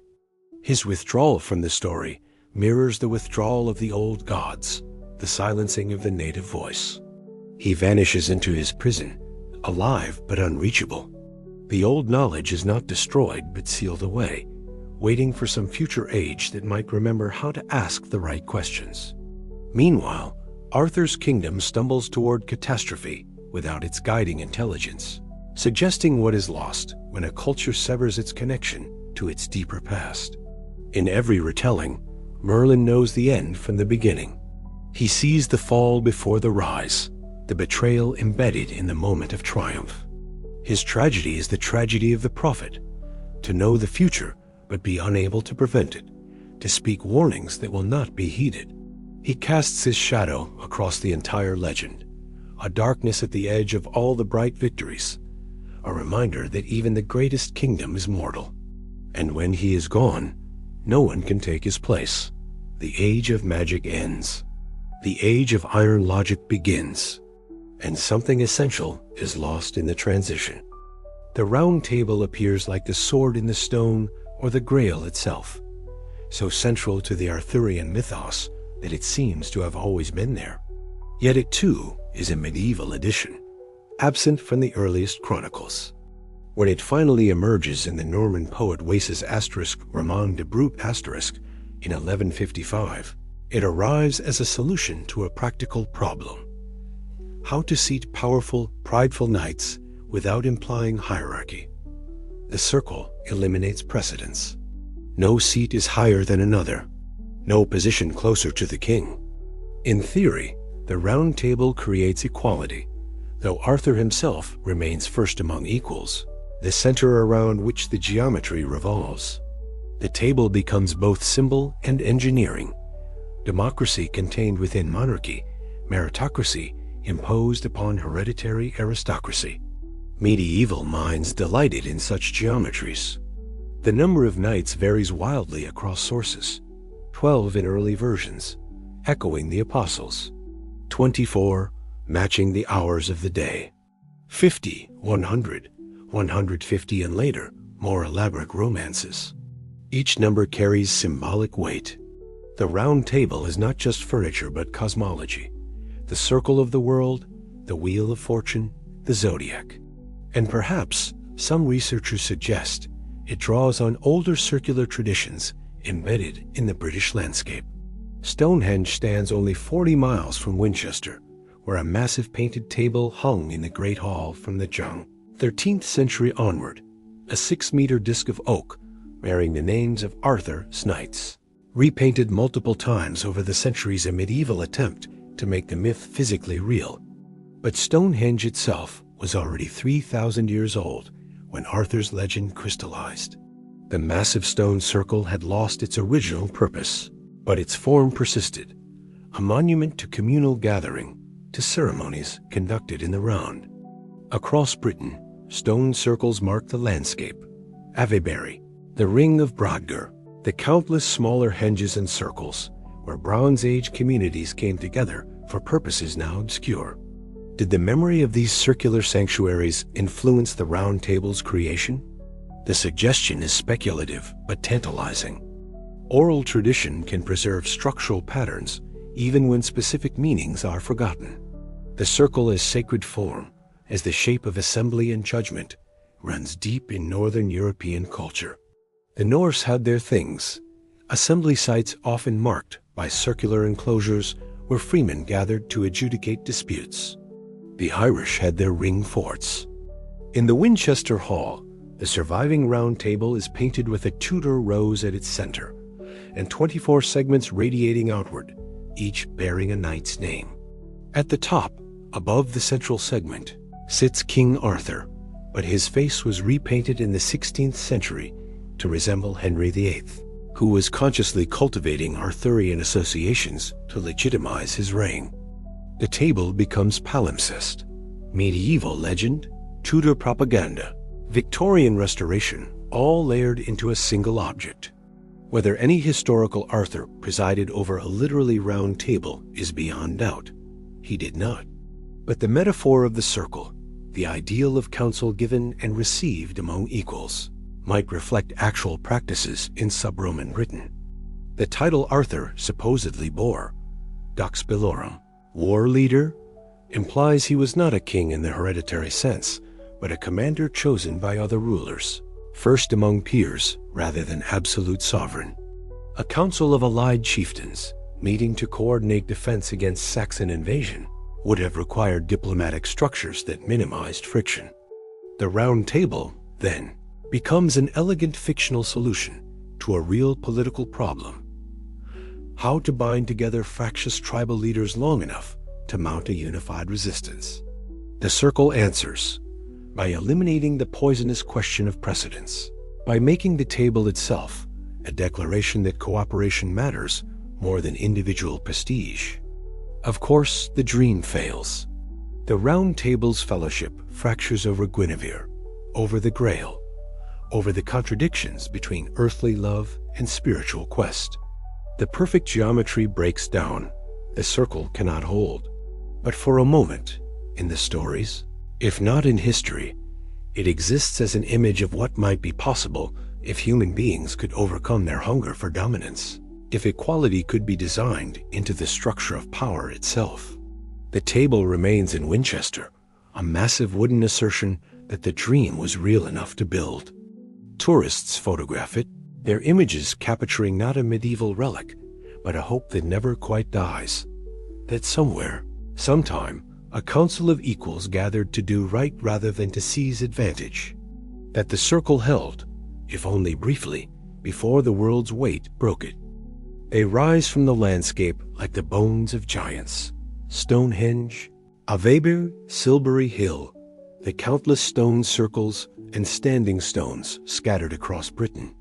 His withdrawal from the story mirrors the withdrawal of the old gods, the silencing of the native voice. He vanishes into his prison, alive but unreachable. The old knowledge is not destroyed but sealed away, waiting for some future age that might remember how to ask the right questions. Meanwhile, Arthur's kingdom stumbles toward catastrophe without its guiding intelligence, suggesting what is lost when a culture severs its connection to its deeper past. In every retelling, Merlin knows the end from the beginning. He sees the fall before the rise, the betrayal embedded in the moment of triumph. His tragedy is the tragedy of the prophet, to know the future but be unable to prevent it, to speak warnings that will not be heeded. He casts his shadow across the entire legend, a darkness at the edge of all the bright victories, a reminder that even the greatest kingdom is mortal. And when he is gone, no one can take his place. The age of magic ends. The age of iron logic begins, and something essential is lost in the transition. The Round Table appears like the sword in the stone or the Grail itself, so central to the Arthurian mythos that it seems to have always been there. Yet it too is a medieval edition, absent from the earliest chronicles. When it finally emerges in the Norman poet Wace's Roman de Brute in 1155, it arrives as a solution to a practical problem: how to seat powerful, prideful knights without implying hierarchy. The circle eliminates precedence. No seat is higher than another, no position closer to the king. In theory, the Round Table creates equality, though Arthur himself remains first among equals, the center around which the geometry revolves. The table becomes both symbol and engineering, democracy contained within monarchy, meritocracy imposed upon hereditary aristocracy. Medieval minds delighted in such geometries. The number of knights varies wildly across sources: 12 in early versions, echoing the apostles; 24, matching the hours of the day; 50, 100, 150 and later, more elaborate romances. Each number carries symbolic weight. The Round Table is not just furniture but cosmology, the circle of the world, the wheel of fortune, the zodiac. And perhaps, some researchers suggest, it draws on older circular traditions embedded in the British landscape. Stonehenge stands only 40 miles from Winchester, where a massive painted table hung in the Great Hall from the Jung. 13th century onward, a 6-meter disc of oak bearing the names of Arthur's knights, repainted multiple times over the centuries, a medieval attempt to make the myth physically real. But Stonehenge itself was already 3,000 years old when Arthur's legend crystallized. The massive stone circle had lost its original purpose, but its form persisted, a monument to communal gathering, to ceremonies conducted in the round. Across Britain, stone circles mark the landscape: Avebury, the Ring of Brodgar, the countless smaller henges and circles where Bronze Age communities came together for purposes now obscure. Did the memory of these circular sanctuaries influence the Round Table's creation? The suggestion is speculative but tantalizing. Oral tradition can preserve structural patterns even when specific meanings are forgotten. The circle is sacred form, as the shape of assembly and judgment, runs deep in Northern European culture. The Norse had their things, assembly sites often marked by circular enclosures where freemen gathered to adjudicate disputes. The Irish had their ring forts. In the Winchester Hall, the surviving round table is painted with a Tudor rose at its center, and 24 segments radiating outward, each bearing a knight's name. At the top, above the central segment, sits King Arthur, but his face was repainted in the 16th century to resemble Henry VIII, who was consciously cultivating Arthurian associations to legitimize his reign. The table becomes palimpsest, medieval legend, Tudor propaganda, Victorian restoration, all layered into a single object. Whether any historical Arthur presided over a literally round table is beyond doubt. He did not. But the metaphor of the circle, the ideal of counsel given and received among equals, might reflect actual practices in sub-Roman Britain. The title Arthur supposedly bore, Dux Bellorum, war leader, implies he was not a king in the hereditary sense, but a commander chosen by other rulers, first among peers rather than absolute sovereign. A council of allied chieftains, meeting to coordinate defense against Saxon invasion, would have required diplomatic structures that minimized friction. The Round Table, then, becomes an elegant fictional solution to a real political problem: how to bind together fractious tribal leaders long enough to mount a unified resistance. The circle answers by eliminating the poisonous question of precedence, by making the table itself a declaration that cooperation matters more than individual prestige. Of course, the dream fails. The Round Table's fellowship fractures over Guinevere, over the Grail, over the contradictions between earthly love and spiritual quest. The perfect geometry breaks down. The circle cannot hold. But for a moment, in the stories, if not in history, it exists as an image of what might be possible if human beings could overcome their hunger for dominance, if equality could be designed into the structure of power itself. The table remains in Winchester, a massive wooden assertion that the dream was real enough to build. Tourists photograph it, their images capturing not a medieval relic, but a hope that never quite dies, that somewhere, sometime, a council of equals gathered to do right rather than to seize advantage, that the circle held, if only briefly, before the world's weight broke it. They rise from the landscape like the bones of giants. Stonehenge, Avebury, Silbury Hill, the countless stone circles and standing stones scattered across Britain.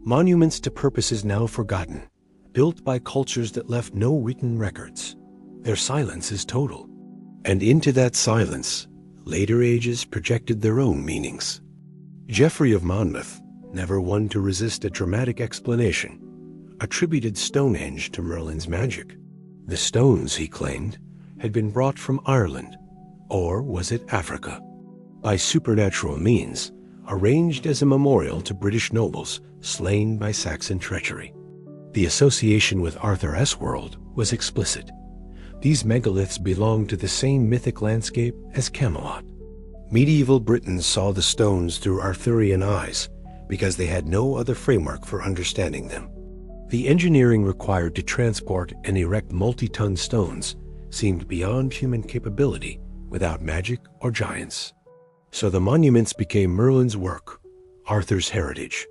Monuments to purposes now forgotten, built by cultures that left no written records. Their silence is total. And into that silence, later ages projected their own meanings. Geoffrey of Monmouth, never one to resist a dramatic explanation, attributed Stonehenge to Merlin's magic. The stones, he claimed, had been brought from Ireland, or was it Africa? By supernatural means, arranged as a memorial to British nobles slain by Saxon treachery. The association with Arthur S. World was explicit. These megaliths belonged to the same mythic landscape as Camelot. Medieval Britons saw the stones through Arthurian eyes because they had no other framework for understanding them. The engineering required to transport and erect multi-ton stones seemed beyond human capability without magic or giants. So the monuments became Merlin's work, Arthur's heritage,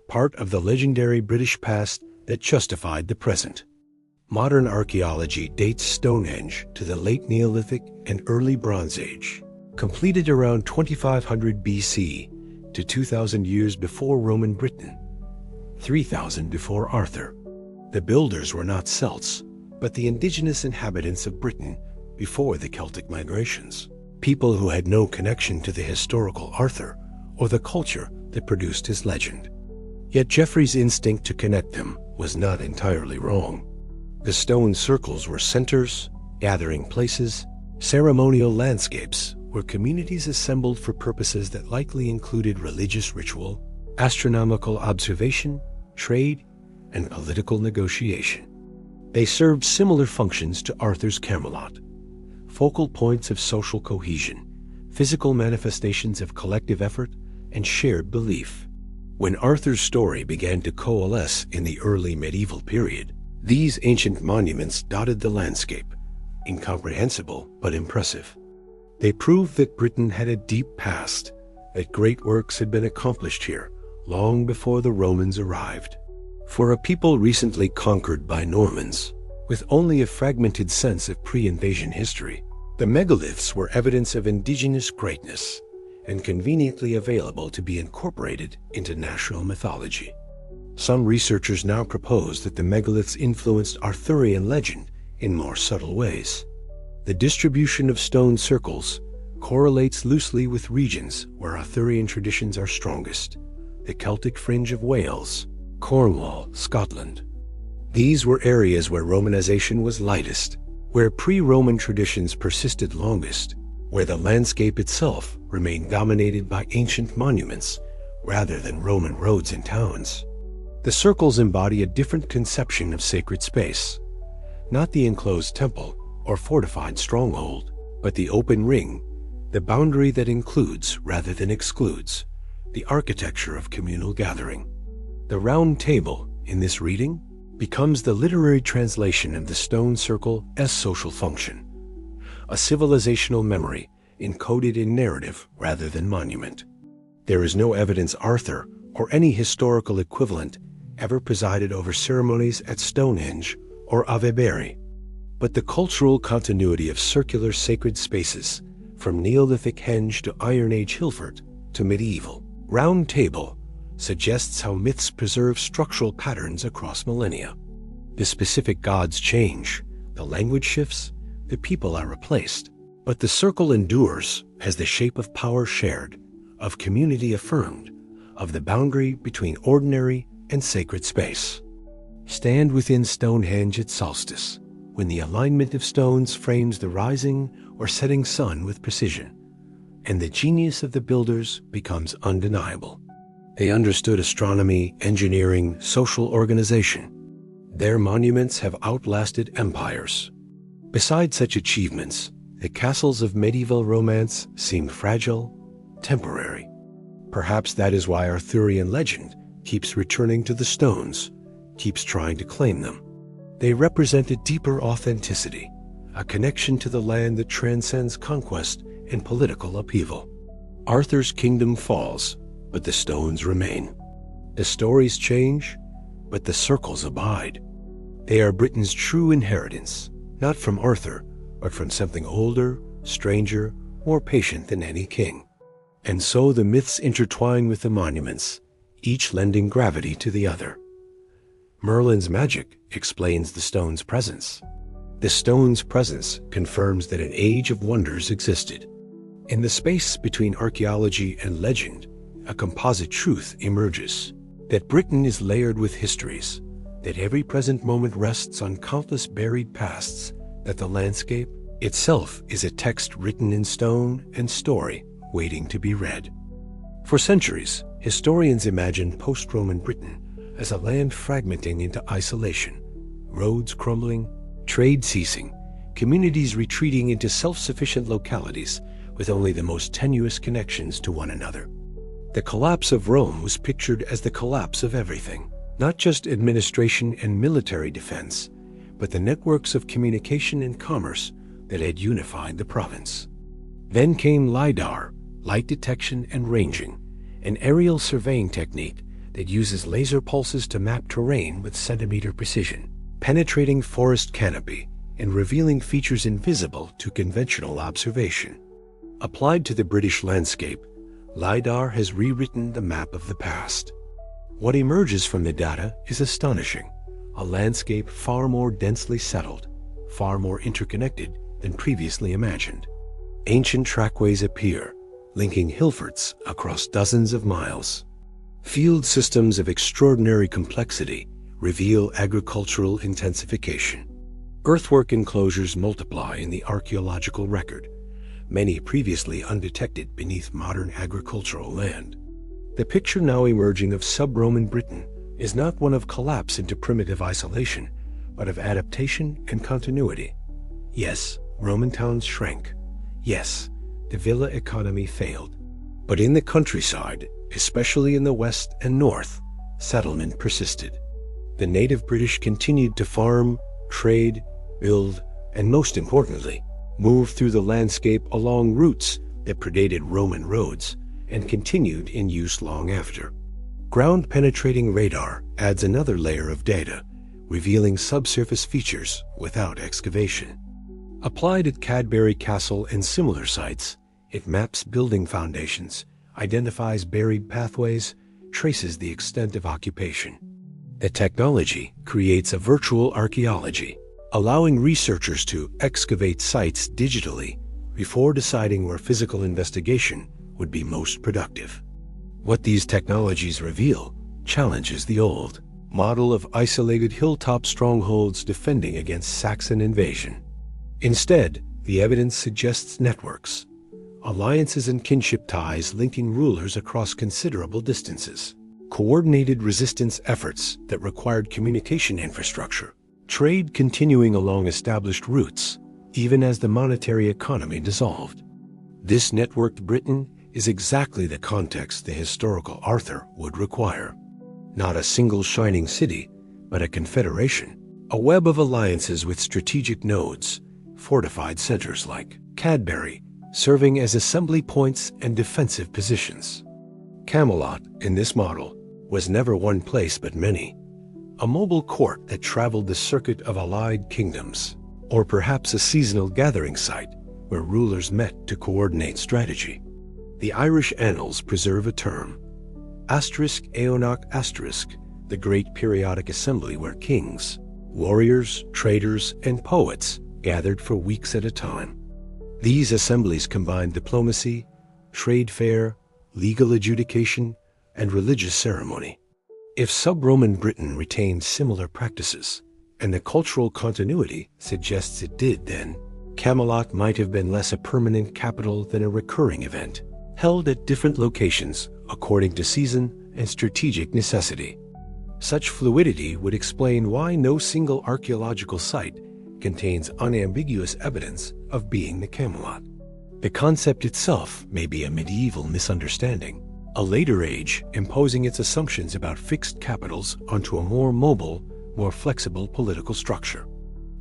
part of the legendary British past that justified the present. Modern archaeology dates Stonehenge to the late Neolithic and early Bronze Age, completed around 2500 BC to 2000 years before Roman Britain, 3000 before Arthur. The builders were not Celts, but the indigenous inhabitants of Britain before the Celtic migrations, people who had no connection to the historical Arthur or the culture that produced his legend. Yet Geoffrey's instinct to connect them was not entirely wrong. The stone circles were centers, gathering places, ceremonial landscapes where communities assembled for purposes that likely included religious ritual, astronomical observation, trade, and political negotiation. They served similar functions to Arthur's Camelot, focal points of social cohesion, physical manifestations of collective effort and shared belief. When Arthur's story began to coalesce in the early medieval period, these ancient monuments dotted the landscape, incomprehensible but impressive. They proved that Britain had a deep past, that great works had been accomplished here long before the Romans arrived. For a people recently conquered by Normans, with only a fragmented sense of pre-invasion history, the megaliths were evidence of indigenous greatness and conveniently available to be incorporated into national mythology. Some researchers now propose that the megaliths influenced Arthurian legend in more subtle ways. The distribution of stone circles correlates loosely with regions where Arthurian traditions are strongest: the Celtic fringe of Wales, Cornwall, Scotland. These were areas where Romanization was lightest, where pre-Roman traditions persisted longest, where the landscape itself remained dominated by ancient monuments rather than Roman roads and towns. The circles embody a different conception of sacred space, not the enclosed temple or fortified stronghold, but the open ring, the boundary that includes rather than excludes, the architecture of communal gathering. The round table, in this reading, becomes the literary translation of the stone circle as social function, a civilizational memory encoded in narrative rather than monument. There is no evidence Arthur or any historical equivalent ever presided over ceremonies at Stonehenge or Avebury, but the cultural continuity of circular sacred spaces, from Neolithic Henge to Iron Age Hilfert to medieval Round Table, suggests how myths preserve structural patterns across millennia. The specific gods change, the language shifts, the people are replaced, but the circle endures as the shape of power shared, of community affirmed, of the boundary between ordinary and sacred space. Stand within Stonehenge at solstice, when the alignment of stones frames the rising or setting sun with precision, and the genius of the builders becomes undeniable. They understood astronomy, engineering, social organization. Their monuments have outlasted empires. Besides such achievements, the castles of medieval romance seem fragile, temporary. Perhaps that is why Arthurian legend keeps returning to the stones, keeps trying to claim them. They represent a deeper authenticity, a connection to the land that transcends conquest and political upheaval. Arthur's kingdom falls, but the stones remain. The stories change, but the circles abide. They are Britain's true inheritance, not from Arthur, but from something older, stranger, more patient than any king. And so the myths intertwine with the monuments, each lending gravity to the other. Merlin's magic explains the stone's presence. The stone's presence confirms that an age of wonders existed. In the space between archaeology and legend, a composite truth emerges, that Britain is layered with histories, that every present moment rests on countless buried pasts, that the landscape itself is a text written in stone and story waiting to be read. For centuries, historians imagined post-Roman Britain as a land fragmenting into isolation, roads crumbling, trade ceasing, communities retreating into self-sufficient localities with only the most tenuous connections to one another. The collapse of Rome was pictured as the collapse of everything, not just administration and military defense, but the networks of communication and commerce that had unified the province. Then came LiDAR, light detection and ranging, an aerial surveying technique that uses laser pulses to map terrain with centimeter precision, penetrating forest canopy and revealing features invisible to conventional observation. Applied to the British landscape, LiDAR has rewritten the map of the past. What emerges from the data is astonishing, a landscape far more densely settled, far more interconnected than previously imagined. Ancient trackways appear, linking Hilferts across dozens of miles. Field systems of extraordinary complexity reveal agricultural intensification. Earthwork enclosures multiply in the archaeological record, many previously undetected beneath modern agricultural land. The picture now emerging of sub-Roman Britain is not one of collapse into primitive isolation, but of adaptation and continuity. Yes, Roman towns shrank. Yes, the villa economy failed. But in the countryside, especially in the west and north, settlement persisted. The native British continued to farm, trade, build, and most importantly, move through the landscape along routes that predated Roman roads and continued in use long after. Ground-penetrating radar adds another layer of data, revealing subsurface features without excavation. Applied at Cadbury Castle and similar sites, it maps building foundations, identifies buried pathways, traces the extent of occupation. The technology creates a virtual archaeology, allowing researchers to excavate sites digitally before deciding where physical investigation would be most productive. What these technologies reveal challenges the old model of isolated hilltop strongholds defending against Saxon invasion. Instead, the evidence suggests networks, alliances and kinship ties linking rulers across considerable distances, coordinated resistance efforts that required communication infrastructure, trade continuing along established routes, even as the monetary economy dissolved. This networked Britain is exactly the context the historical Arthur would require. Not a single shining city, but a confederation, a web of alliances with strategic nodes, fortified centers like Cadbury, serving as assembly points and defensive positions. Camelot, in this model, was never one place but many, a mobile court that traveled the circuit of allied kingdoms, or perhaps a seasonal gathering site where rulers met to coordinate strategy. The Irish annals preserve a term, *Eonac*, the great periodic assembly where kings, warriors, traders, and poets gathered for weeks at a time. These assemblies combined diplomacy, trade fair, legal adjudication, and religious ceremony. If sub-Roman Britain retained similar practices, and the cultural continuity suggests it did then, Camelot might have been less a permanent capital than a recurring event, held at different locations according to season and strategic necessity. Such fluidity would explain why no single archaeological site contains unambiguous evidence of being the Camelot. The concept itself may be a medieval misunderstanding, a later age imposing its assumptions about fixed capitals onto a more mobile, more flexible political structure.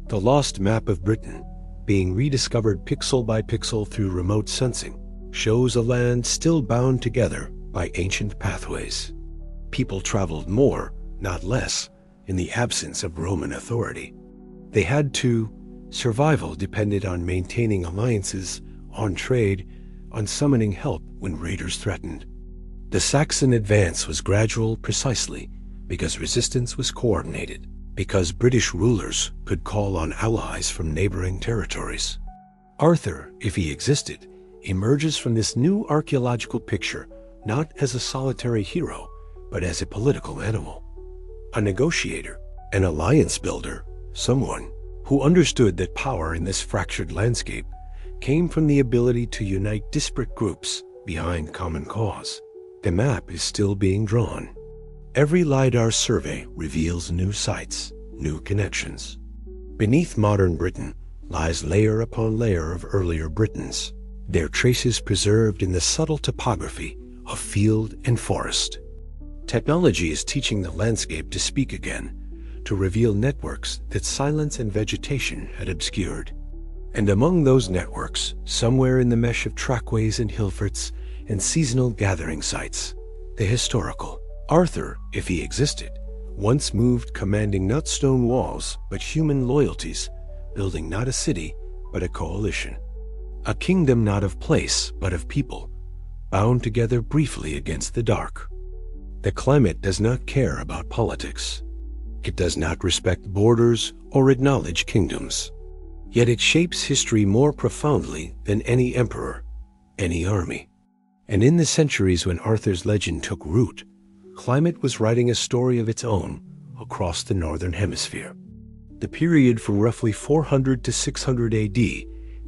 The lost map of Britain, being rediscovered pixel by pixel through remote sensing, shows a land still bound together by ancient pathways. People traveled more, not less, in the absence of Roman authority. They had to. Survival depended on maintaining alliances, on trade, on summoning help when raiders threatened. The Saxon advance was gradual precisely because resistance was coordinated, because British rulers could call on allies from neighboring territories. Arthur, if he existed, emerges from this new archaeological picture not as a solitary hero, but as a political animal, a negotiator, an alliance builder, someone who understood that power in this fractured landscape came from the ability to unite disparate groups behind common cause. The map is still being drawn. Every LiDAR survey reveals new sites, new connections. Beneath modern Britain lies layer upon layer of earlier Britons, their traces preserved in the subtle topography of field and forest. Technology is teaching the landscape to speak again, to reveal networks that silence and vegetation had obscured. And among those networks, somewhere in the mesh of trackways and hillforts and seasonal gathering sites, the historical Arthur, if he existed, once moved commanding not stone walls but human loyalties, building not a city but a coalition. A kingdom not of place but of people, bound together briefly against the dark. The climate does not care about politics. It does not respect borders or acknowledge kingdoms. Yet it shapes history more profoundly than any emperor, any army. And in the centuries when Arthur's legend took root, climate was writing a story of its own across the northern hemisphere. The period from roughly 400 to 600 AD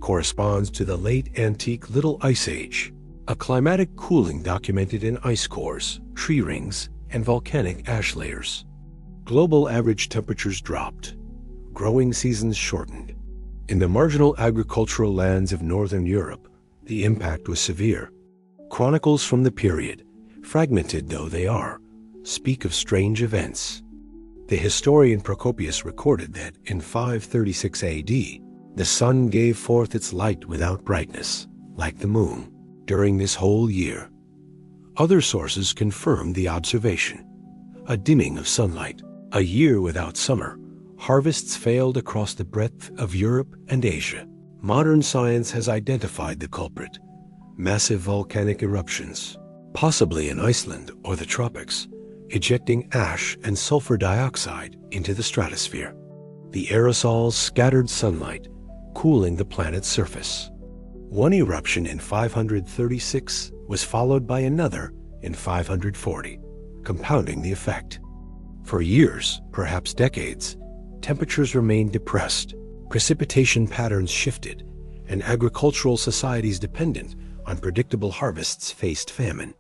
corresponds to the late antique Little Ice Age, a climatic cooling documented in ice cores, tree rings, and volcanic ash layers. Global average temperatures dropped. Growing seasons shortened. In the marginal agricultural lands of northern Europe, The impact was severe. Chronicles from the period, fragmented though they are, speak of strange events. The historian Procopius recorded that in 536 AD, the sun gave forth its light without brightness, like the moon, during this whole year. Other sources confirm the observation. A dimming of sunlight, a year without summer, harvests failed across the breadth of Europe and Asia. Modern science has identified the culprit: massive volcanic eruptions, possibly in Iceland or the tropics, ejecting ash and sulfur dioxide into the stratosphere. The aerosols scattered sunlight, cooling the planet's surface. One eruption in 536 was followed by another in 540, compounding the effect. For years, perhaps decades, temperatures remained depressed, precipitation patterns shifted, and agricultural societies dependent on predictable harvests faced famine.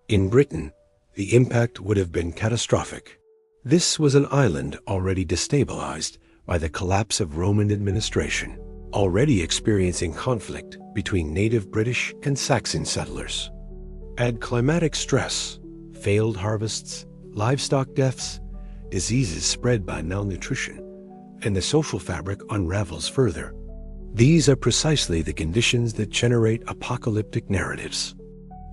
In Britain, the impact would have been catastrophic. This was an island already destabilized by the collapse of Roman administration, already experiencing conflict between native British and Saxon settlers. Add climatic stress, failed harvests, livestock deaths, diseases spread by malnutrition, and the social fabric unravels further. These are precisely the conditions that generate apocalyptic narratives.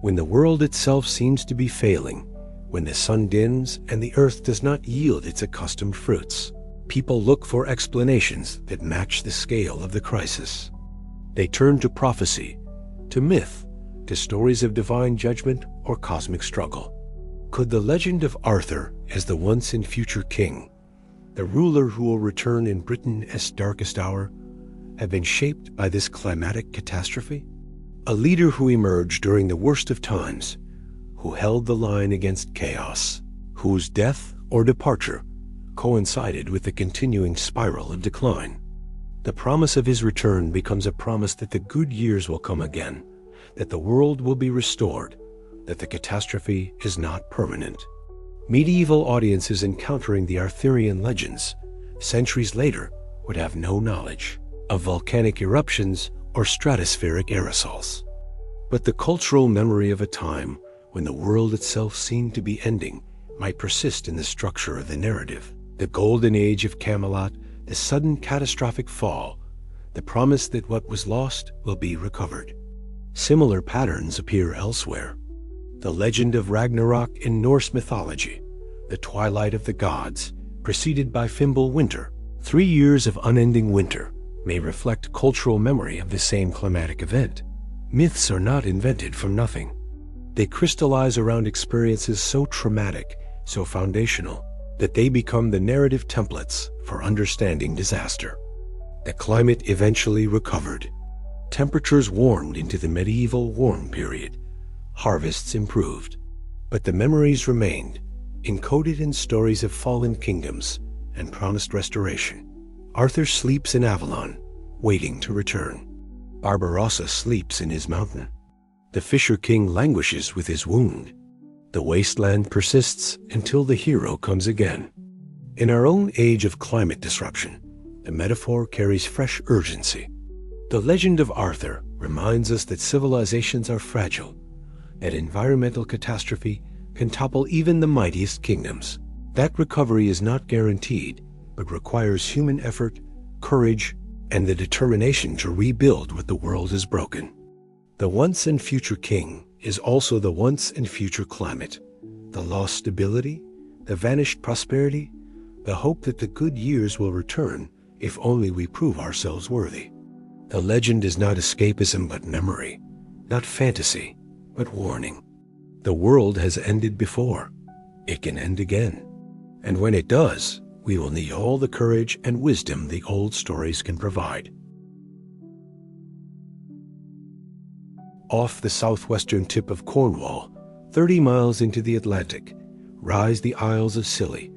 When the world itself seems to be failing, when the sun dims and the earth does not yield its accustomed fruits, people look for explanations that match the scale of the crisis. They turn to prophecy, to myth, to stories of divine judgment or cosmic struggle. Could the legend of Arthur as the once and future king, the ruler who will return in Britain's darkest hour, have been shaped by this climatic catastrophe? A leader who emerged during the worst of times, who held the line against chaos, whose death or departure coincided with the continuing spiral of decline. The promise of his return becomes a promise that the good years will come again, that the world will be restored, that the catastrophe is not permanent. Medieval audiences encountering the Arthurian legends centuries later would have no knowledge of volcanic eruptions or stratospheric aerosols. But the cultural memory of a time when the world itself seemed to be ending might persist in the structure of the narrative. The golden age of Camelot, the sudden catastrophic fall, the promise that what was lost will be recovered. Similar patterns appear elsewhere. The legend of Ragnarok in Norse mythology, the twilight of the gods, preceded by Fimbul winter, 3 years of unending winter, may reflect cultural memory of the same climatic event. Myths are not invented from nothing. They crystallize around experiences so traumatic, so foundational, that they become the narrative templates for understanding disaster. The climate eventually recovered. Temperatures warmed into the medieval warm period. Harvests improved. But the memories remained, encoded in stories of fallen kingdoms and promised restoration. Arthur sleeps in Avalon, waiting to return. Barbarossa sleeps in his mountain. The Fisher King languishes with his wound. The wasteland persists until the hero comes again. In our own age of climate disruption, the metaphor carries fresh urgency. The legend of Arthur reminds us that civilizations are fragile, that environmental catastrophe can topple even the mightiest kingdoms. That recovery is not guaranteed, but requires human effort, courage, and the determination to rebuild what the world has broken. The once and future king is also the once and future climate, the lost stability, the vanished prosperity, the hope that the good years will return if only we prove ourselves worthy. The legend is not escapism but memory, not fantasy but warning. The world has ended before. It can end again. And when it does, we will need all the courage and wisdom the old stories can provide. Off the southwestern tip of Cornwall, 30 miles into the Atlantic, rise the Isles of Scilly,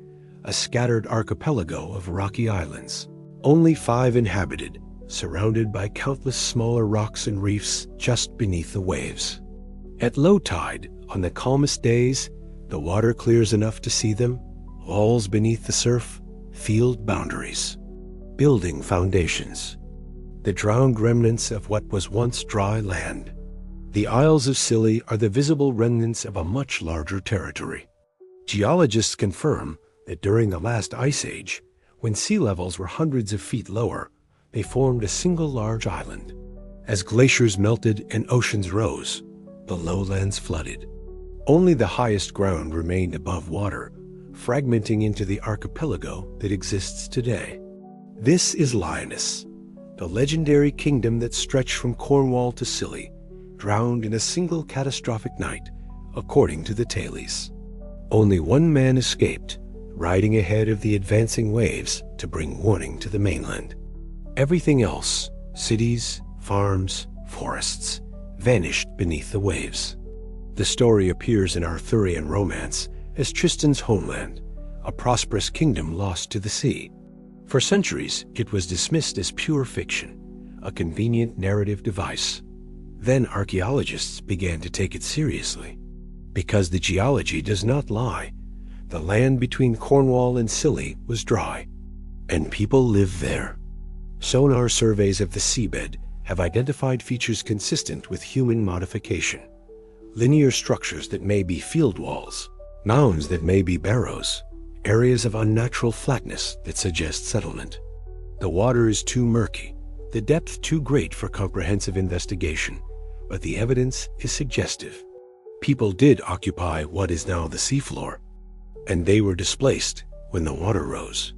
a scattered archipelago of rocky islands, only 5 inhabited, surrounded by countless smaller rocks and reefs just beneath the waves. At low tide, on the calmest days, the water clears enough to see them, walls beneath the surf, field boundaries, building foundations, the drowned remnants of what was once dry land. The Isles of Scilly are the visible remnants of a much larger territory. Geologists confirm that during the last ice age, when sea levels were hundreds of feet lower, they formed a single large island. As glaciers melted and oceans rose, the lowlands flooded. Only the highest ground remained above water, fragmenting into the archipelago that exists today. This is Lyoness, the legendary kingdom that stretched from Cornwall to Scilly, drowned in a single catastrophic night, according to the Tales. Only one man escaped, riding ahead of the advancing waves to bring warning to the mainland. Everything else, cities, farms, forests, vanished beneath the waves. The story appears in Arthurian romance as Tristan's homeland, a prosperous kingdom lost to the sea. For centuries, it was dismissed as pure fiction, a convenient narrative device. Then archaeologists began to take it seriously. Because the geology does not lie, the land between Cornwall and Scilly was dry, and people lived there. Sonar surveys of the seabed have identified features consistent with human modification. Linear structures that may be field walls, mounds that may be barrows, areas of unnatural flatness that suggest settlement. The water is too murky, the depth too great for comprehensive investigation, but the evidence is suggestive. People did occupy what is now the seafloor, and they were displaced when the water rose.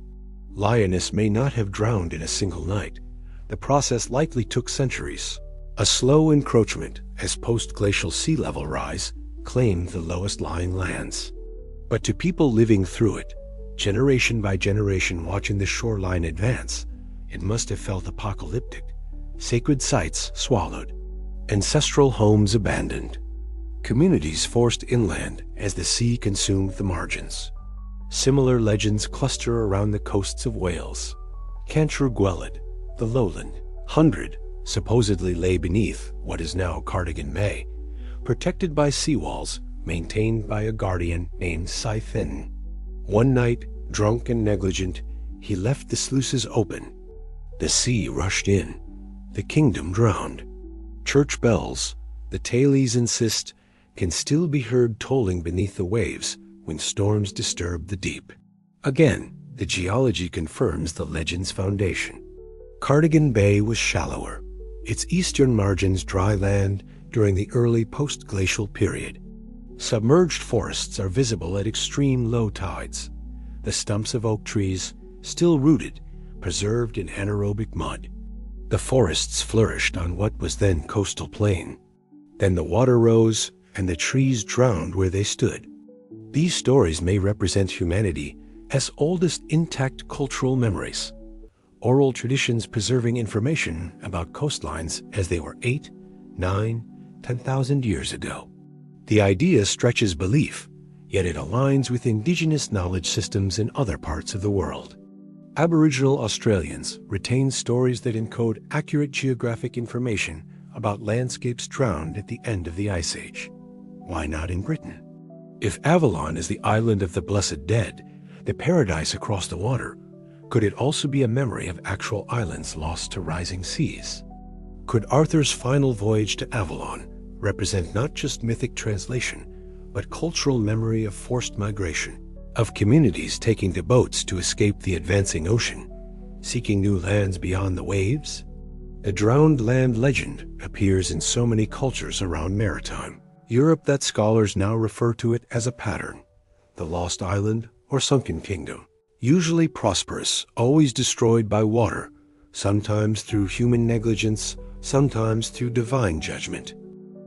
Lyoness may not have drowned in a single night. The process likely took centuries. A slow encroachment as post-glacial sea level rise claimed the lowest lying lands. But to people living through it, generation by generation watching the shoreline advance, it must have felt apocalyptic. Sacred sites swallowed, ancestral homes abandoned, communities forced inland as the sea consumed the margins. Similar legends cluster around the coasts of Wales. Cantre'r Gweled, the lowland, 100 supposedly lay beneath what is now Cardigan Bay, protected by seawalls maintained by a guardian named Scythin. One night, drunk and negligent, he left the sluices open. The sea rushed in. The kingdom drowned. Church bells, the Tales insist, can still be heard tolling beneath the waves when storms disturb the deep. Again, the geology confirms the legend's foundation. Cardigan Bay was shallower, its eastern margins dry land during the early post-glacial period. Submerged forests are visible at extreme low tides. The stumps of oak trees, still rooted, preserved in anaerobic mud. The forests flourished on what was then coastal plain. Then the water rose, and the trees drowned where they stood. These stories may represent humanity as oldest intact cultural memories, oral traditions preserving information about coastlines as they were 8, 9, 10,000 years ago. The idea stretches belief, yet it aligns with indigenous knowledge systems in other parts of the world. Aboriginal Australians retain stories that encode accurate geographic information about landscapes drowned at the end of the Ice Age. Why not in Britain? If Avalon is the island of the blessed dead, the paradise across the water, could it also be a memory of actual islands lost to rising seas? Could Arthur's final voyage to Avalon represent not just mythic translation, but cultural memory of forced migration, of communities taking to boats to escape the advancing ocean, seeking new lands beyond the waves? The drowned land legend appears in so many cultures around maritime Europe that scholars now refer to it as a pattern, the lost island or sunken kingdom, usually prosperous, always destroyed by water, sometimes through human negligence, sometimes through divine judgment.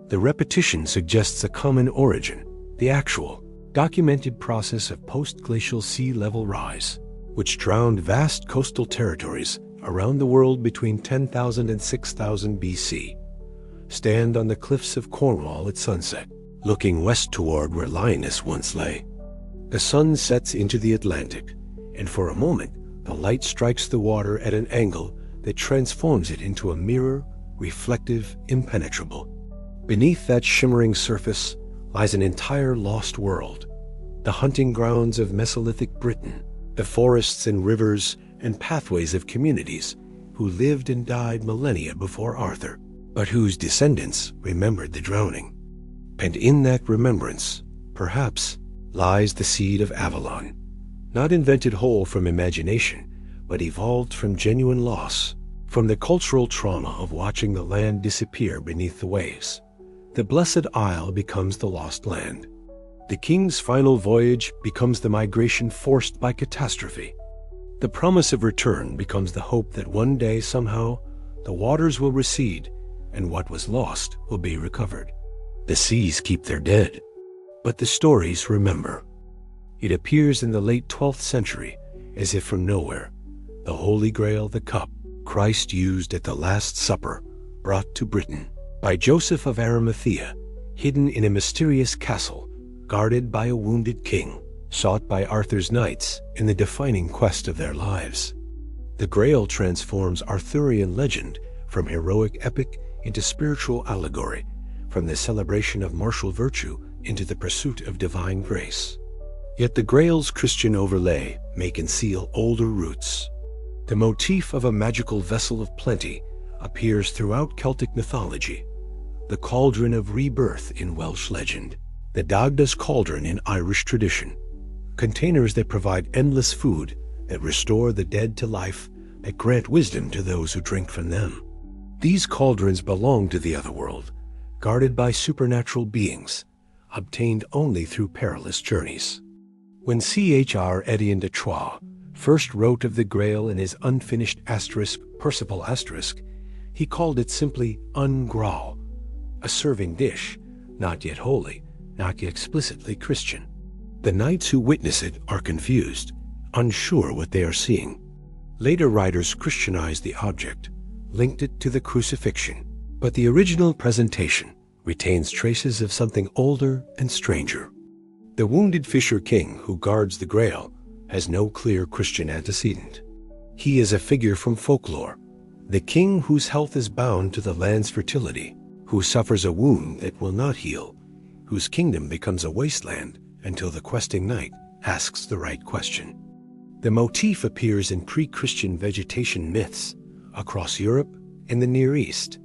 The repetition suggests a common origin, the actual, documented process of post-glacial sea level rise, which drowned vast coastal territories around the world between 10,000 and 6,000 BC. Stand on the cliffs of Cornwall at sunset, looking west toward where Lyoness once lay. The sun sets into the Atlantic, and for a moment, the light strikes the water at an angle that transforms it into a mirror, reflective, impenetrable. Beneath that shimmering surface lies an entire lost world, the hunting grounds of Mesolithic Britain, the forests and rivers and pathways of communities who lived and died millennia before Arthur. but whose descendants remembered the drowning. And in that remembrance, perhaps, lies the seed of Avalon, not invented whole from imagination, but evolved from genuine loss, from the cultural trauma of watching the land disappear beneath the waves. The blessed isle becomes the lost land. The king's final voyage becomes the migration forced by catastrophe. The promise of return becomes the hope that one day somehow the waters will recede and what was lost will be recovered. The seas keep their dead, but the stories remember. It appears in the late 12th century, as if from nowhere, the Holy Grail, the cup Christ used at the Last Supper, brought to Britain by Joseph of Arimathea, hidden in a mysterious castle, guarded by a wounded king, sought by Arthur's knights in the defining quest of their lives. The Grail transforms Arthurian legend from heroic epic into spiritual allegory, from the celebration of martial virtue into the pursuit of divine grace. Yet the Grail's Christian overlay may conceal older roots. The motif of a magical vessel of plenty appears throughout Celtic mythology, the cauldron of rebirth in Welsh legend, the Dagda's cauldron in Irish tradition, containers that provide endless food, that restore the dead to life, that grant wisdom to those who drink from them. These cauldrons belong to the otherworld, guarded by supernatural beings, obtained only through perilous journeys. When C.H.R. Etienne de Troyes first wrote of the Grail in his unfinished Percival asterisk, he called it simply un Graal, a serving dish, not yet holy, not yet explicitly Christian. The knights who witness it are confused, unsure what they are seeing. Later writers Christianized the object, linked it to the crucifixion, but the original presentation retains traces of something older and stranger. The wounded fisher king who guards the Grail has no clear Christian antecedent. He is a figure from folklore, the king whose health is bound to the land's fertility, who suffers a wound that will not heal, whose kingdom becomes a wasteland until the questing knight asks the right question. The motif appears in pre-Christian vegetation myths across Europe and the Near East,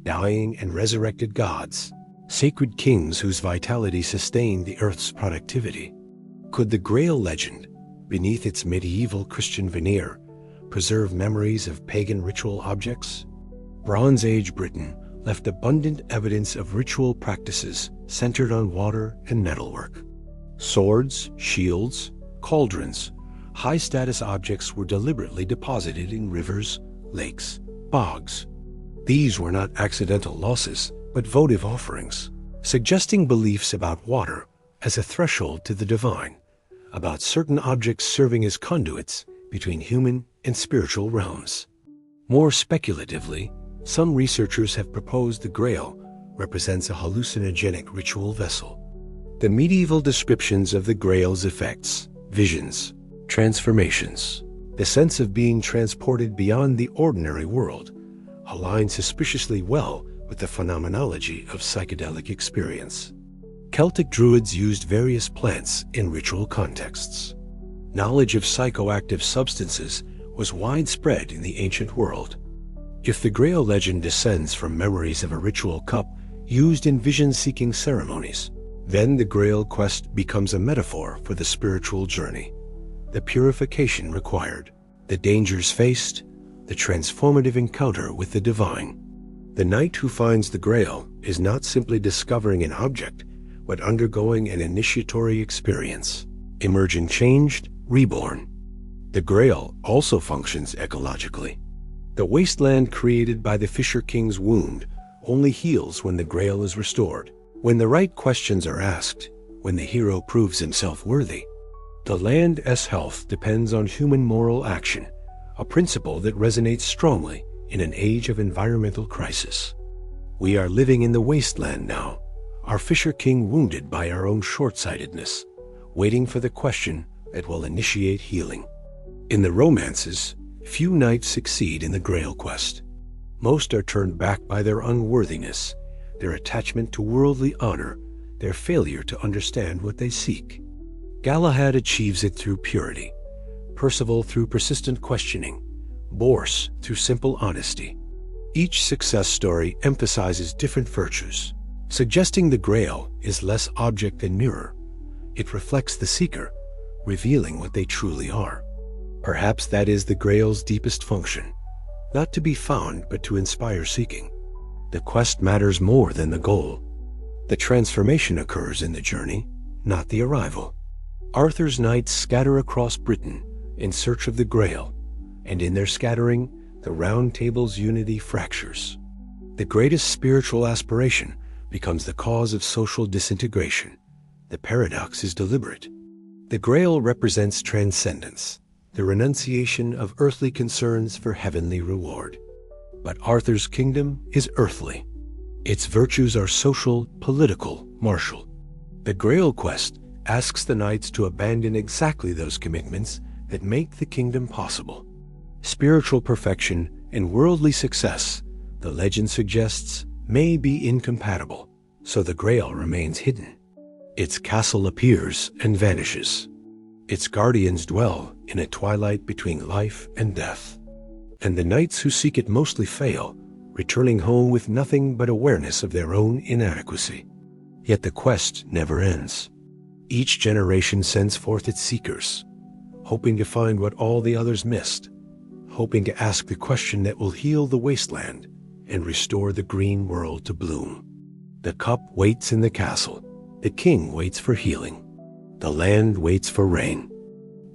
dying and resurrected gods, sacred kings whose vitality sustained the earth's productivity. Could the Grail legend, beneath its medieval Christian veneer, preserve memories of pagan ritual objects? Bronze Age Britain left abundant evidence of ritual practices centered on water and metalwork. Swords, shields, cauldrons, high-status objects were deliberately deposited in rivers, lakes, bogs. These were not accidental losses, but votive offerings, suggesting beliefs about water as a threshold to the divine, about certain objects serving as conduits between human and spiritual realms. More speculatively, some researchers have proposed the Grail represents a hallucinogenic ritual vessel. The medieval descriptions of the Grail's effects, visions, transformations, the sense of being transported beyond the ordinary world, align suspiciously well with the phenomenology of psychedelic experience. Celtic druids used various plants in ritual contexts. Knowledge of psychoactive substances was widespread in the ancient world. If the Grail legend descends from memories of a ritual cup used in vision-seeking ceremonies, then the Grail quest becomes a metaphor for the spiritual journey, the purification required, the dangers faced, the transformative encounter with the divine. The knight who finds the Grail is not simply discovering an object, but undergoing an initiatory experience, emerging changed, reborn. The Grail also functions ecologically. The wasteland created by the Fisher King's wound only heals when the Grail is restored, when the right questions are asked, when the hero proves himself worthy. The land's health depends on human moral action, a principle that resonates strongly in an age of environmental crisis. We are living in the wasteland now, our Fisher King wounded by our own short-sightedness, waiting for the question that will initiate healing. In the romances, few knights succeed in the Grail quest. Most are turned back by their unworthiness, their attachment to worldly honor, their failure to understand what they seek. Galahad achieves it through purity, Percival through persistent questioning, Bors through simple honesty. Each success story emphasizes different virtues, suggesting the Grail is less object than mirror. It reflects the seeker, revealing what they truly are. Perhaps that is the Grail's deepest function, not to be found but to inspire seeking. The quest matters more than the goal. The transformation occurs in the journey, not the arrival. Arthur's knights scatter across Britain in search of the Grail, and in their scattering, the Round Table's unity fractures. The greatest spiritual aspiration becomes the cause of social disintegration. The paradox is deliberate. The Grail represents transcendence, the renunciation of earthly concerns for heavenly reward. But Arthur's kingdom is earthly. Its virtues are social, political, martial. The Grail quest asks the knights to abandon exactly those commitments that make the kingdom possible. Spiritual perfection and worldly success, the legend suggests, may be incompatible, so the Grail remains hidden. Its castle appears and vanishes. Its guardians dwell in a twilight between life and death. And the knights who seek it mostly fail, returning home with nothing but awareness of their own inadequacy. Yet the quest never ends. Each generation sends forth its seekers, hoping to find what all the others missed, hoping to ask the question that will heal the wasteland and restore the green world to bloom. The cup waits in the castle. The king waits for healing. The land waits for rain.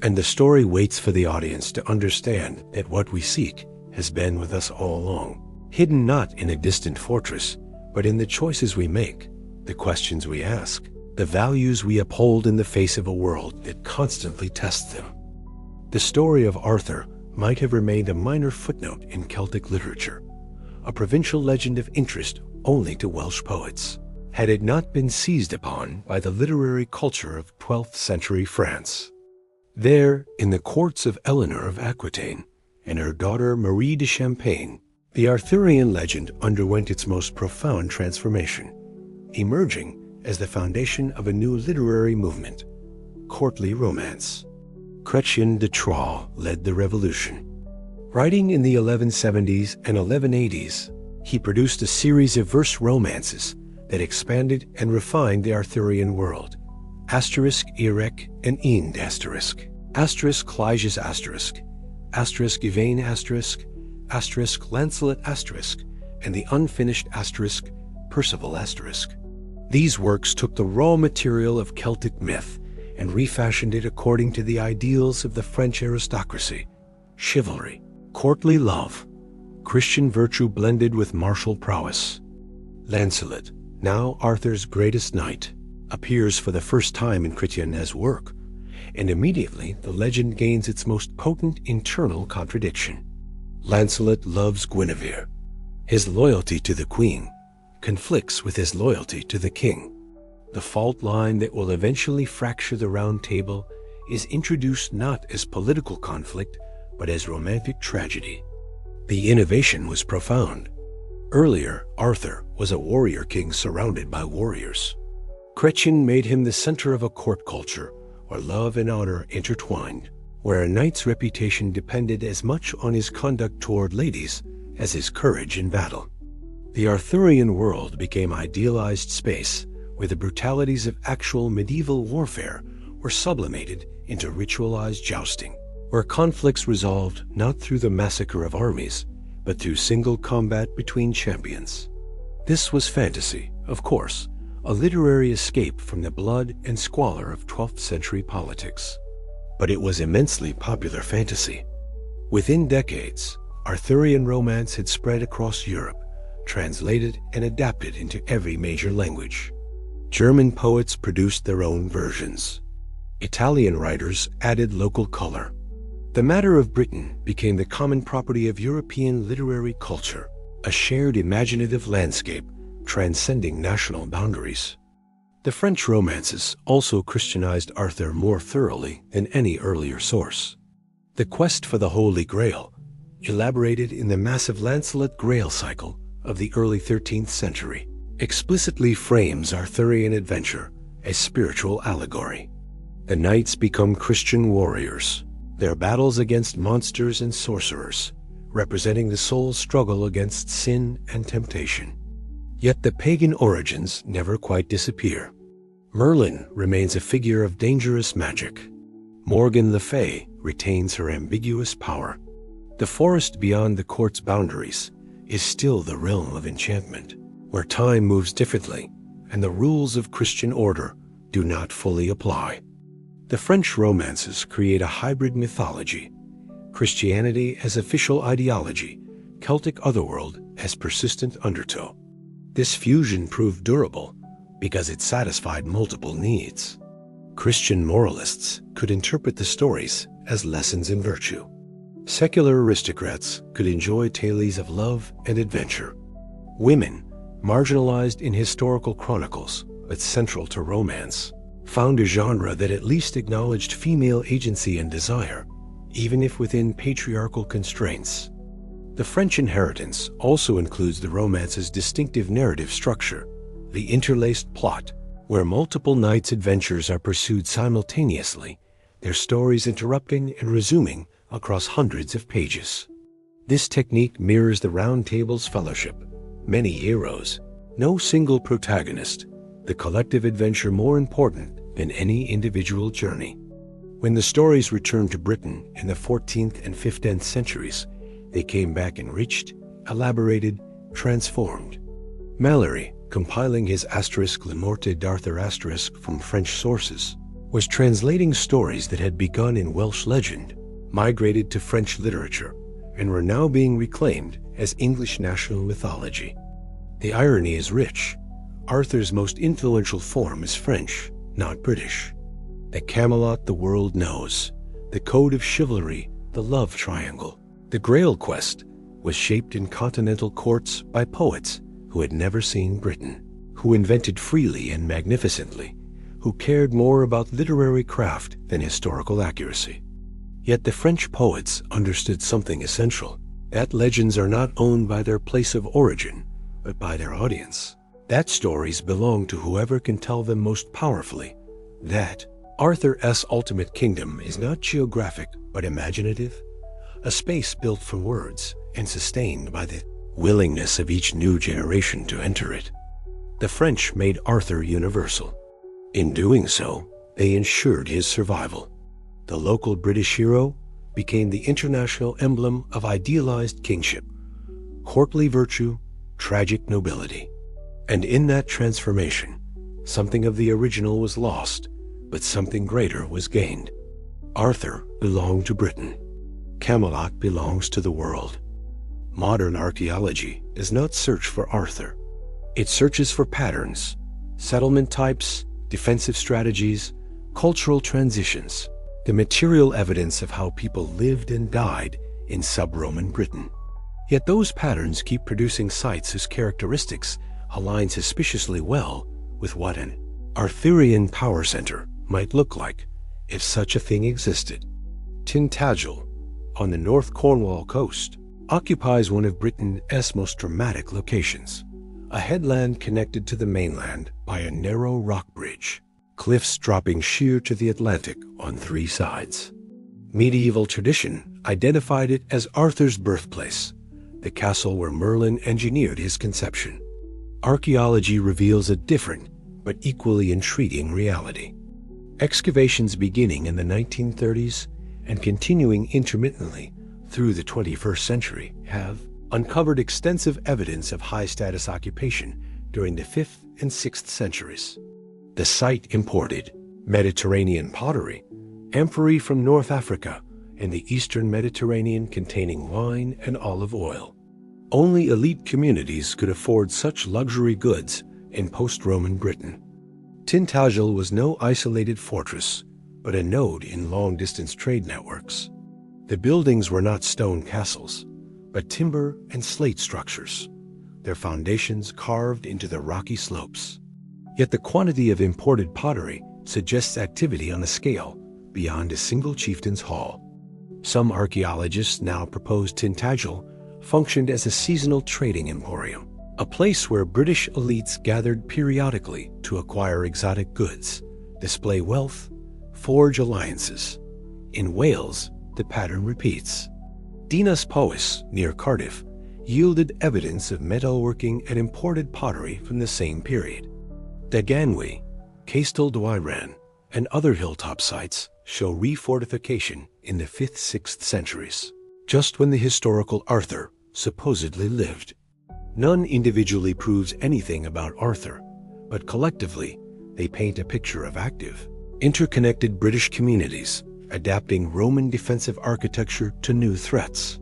And the story waits for the audience to understand that what we seek has been with us all along, hidden not in a distant fortress, but in the choices we make, the questions we ask, the values we uphold in the face of a world that constantly tests them. The story of Arthur might have remained a minor footnote in Celtic literature, a provincial legend of interest only to Welsh poets, had it not been seized upon by the literary culture of 12th century France. There, in the courts of Eleanor of Aquitaine and her daughter Marie de Champagne, the Arthurian legend underwent its most profound transformation, emerging as the foundation of a new literary movement, courtly romance. Chrétien de Troyes led the revolution. Writing in the 1170s and 1180s, he produced a series of verse romances that expanded and refined the Arthurian world. Asterisk Erec and Ind asterisk. Asterisk Cliges asterisk. Asterisk Yvain asterisk. Asterisk Lancelot asterisk. And the unfinished asterisk Percival asterisk. These works took the raw material of Celtic myth and refashioned it according to the ideals of the French aristocracy, chivalry, courtly love, Christian virtue blended with martial prowess. Lancelot, now Arthur's greatest knight, appears for the first time in Chrétien's work, and immediately the legend gains its most potent internal contradiction. Lancelot loves Guinevere. His loyalty to the queen conflicts with his loyalty to the king. The fault line that will eventually fracture the Round Table is introduced not as political conflict, but as romantic tragedy. The innovation was profound. Earlier, Arthur was a warrior king surrounded by warriors. Chrétien made him the center of a court culture, where love and honor intertwined, where a knight's reputation depended as much on his conduct toward ladies as his courage in battle. The Arthurian world became idealized space where the brutalities of actual medieval warfare were sublimated into ritualized jousting, where conflicts resolved not through the massacre of armies, but through single combat between champions. This was fantasy, of course, a literary escape from the blood and squalor of 12th century politics. But it was immensely popular fantasy. Within decades, Arthurian romance had spread across Europe, translated and adapted into every major language. German poets produced their own versions. Italian writers added local color. The matter of Britain became the common property of European literary culture, a shared imaginative landscape transcending national boundaries. The French romances also Christianized Arthur more thoroughly than any earlier source. The quest for the Holy Grail, elaborated in the massive Lancelot Grail cycle of the early 13th century, explicitly frames Arthurian adventure as spiritual allegory. The knights become Christian warriors, their battles against monsters and sorcerers, representing the soul's struggle against sin and temptation. Yet the pagan origins never quite disappear. Merlin remains a figure of dangerous magic. Morgan le Fay retains her ambiguous power. The forest beyond the court's boundaries is still the realm of enchantment, where time moves differently and the rules of Christian order do not fully apply. The French romances create a hybrid mythology, Christianity as official ideology, Celtic otherworld as persistent undertow. This fusion proved durable because it satisfied multiple needs. Christian moralists could interpret the stories as lessons in virtue. Secular aristocrats could enjoy tales of love and adventure. Women, marginalized in historical chronicles but central to romance, found a genre that at least acknowledged female agency and desire, even if within patriarchal constraints. The French inheritance also includes the romance's distinctive narrative structure, the interlaced plot, where multiple knights' adventures are pursued simultaneously, their stories interrupting and resuming across hundreds of pages. This technique mirrors the Round Table's fellowship. Many heroes, no single protagonist, the collective adventure more important than any individual journey. When the stories returned to Britain in the 14th and 15th centuries, they came back enriched, elaborated, transformed. Malory, compiling his Le Morte d'Arthur from French sources, was translating stories that had begun in Welsh legend, migrated to French literature, and were now being reclaimed as English national mythology. The irony is rich. Arthur's most influential form is French, not British. The Camelot the world knows, the code of chivalry, the love triangle, the Grail quest, was shaped in continental courts by poets who had never seen Britain, who invented freely and magnificently, who cared more about literary craft than historical accuracy. Yet the French poets understood something essential, that legends are not owned by their place of origin, but by their audience. That stories belong to whoever can tell them most powerfully. That Arthur's ultimate kingdom is not geographic, but imaginative, a space built from words and sustained by the willingness of each new generation to enter it. The French made Arthur universal. In doing so, they ensured his survival. The local British hero became the international emblem of idealized kingship, courtly virtue, tragic nobility. And in that transformation, something of the original was lost, but something greater was gained. Arthur belonged to Britain. Camelot belongs to the world. Modern archaeology does not search for Arthur. It searches for patterns, settlement types, defensive strategies, cultural transitions, the material evidence of how people lived and died in sub-Roman Britain. Yet those patterns keep producing sites whose characteristics align suspiciously well with what an Arthurian power center might look like if such a thing existed. Tintagel, on the North Cornwall coast, occupies one of Britain's most dramatic locations, a headland connected to the mainland by a narrow rock bridge, cliffs dropping sheer to the Atlantic on three sides. Medieval tradition identified it as Arthur's birthplace, the castle where Merlin engineered his conception. Archaeology reveals a different but equally intriguing reality. Excavations beginning in the 1930s and continuing intermittently through the 21st century have uncovered extensive evidence of high-status occupation during the 5th and 6th centuries. The site imported Mediterranean pottery, amphorae from North Africa, and the Eastern Mediterranean containing wine and olive oil. Only elite communities could afford such luxury goods in post-Roman Britain. Tintagel was no isolated fortress, but a node in long-distance trade networks. The buildings were not stone castles, but timber and slate structures, their foundations carved into the rocky slopes. Yet the quantity of imported pottery suggests activity on a scale beyond a single chieftain's hall. Some archaeologists now propose Tintagel functioned as a seasonal trading emporium, a place where British elites gathered periodically to acquire exotic goods, display wealth, forge alliances. In Wales, the pattern repeats. Dinas Powys, near Cardiff, yielded evidence of metalworking and imported pottery from the same period. Daganwy, Castel Dwyran, and other hilltop sites show refortification in the 5th-6th centuries, just when the historical Arthur supposedly lived. None individually proves anything about Arthur, but collectively they paint a picture of active, interconnected British communities adapting Roman defensive architecture to new threats.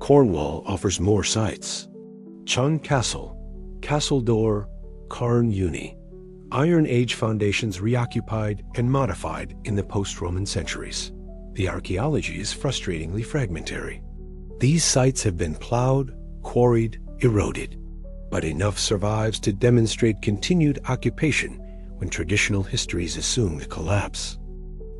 Cornwall offers more sites. Chun Castle, Castle Door, Carn Uni. Iron Age foundations reoccupied and modified in the post-Roman centuries. The archaeology is frustratingly fragmentary. These sites have been plowed, quarried, eroded, but enough survives to demonstrate continued occupation when traditional histories assumed collapse.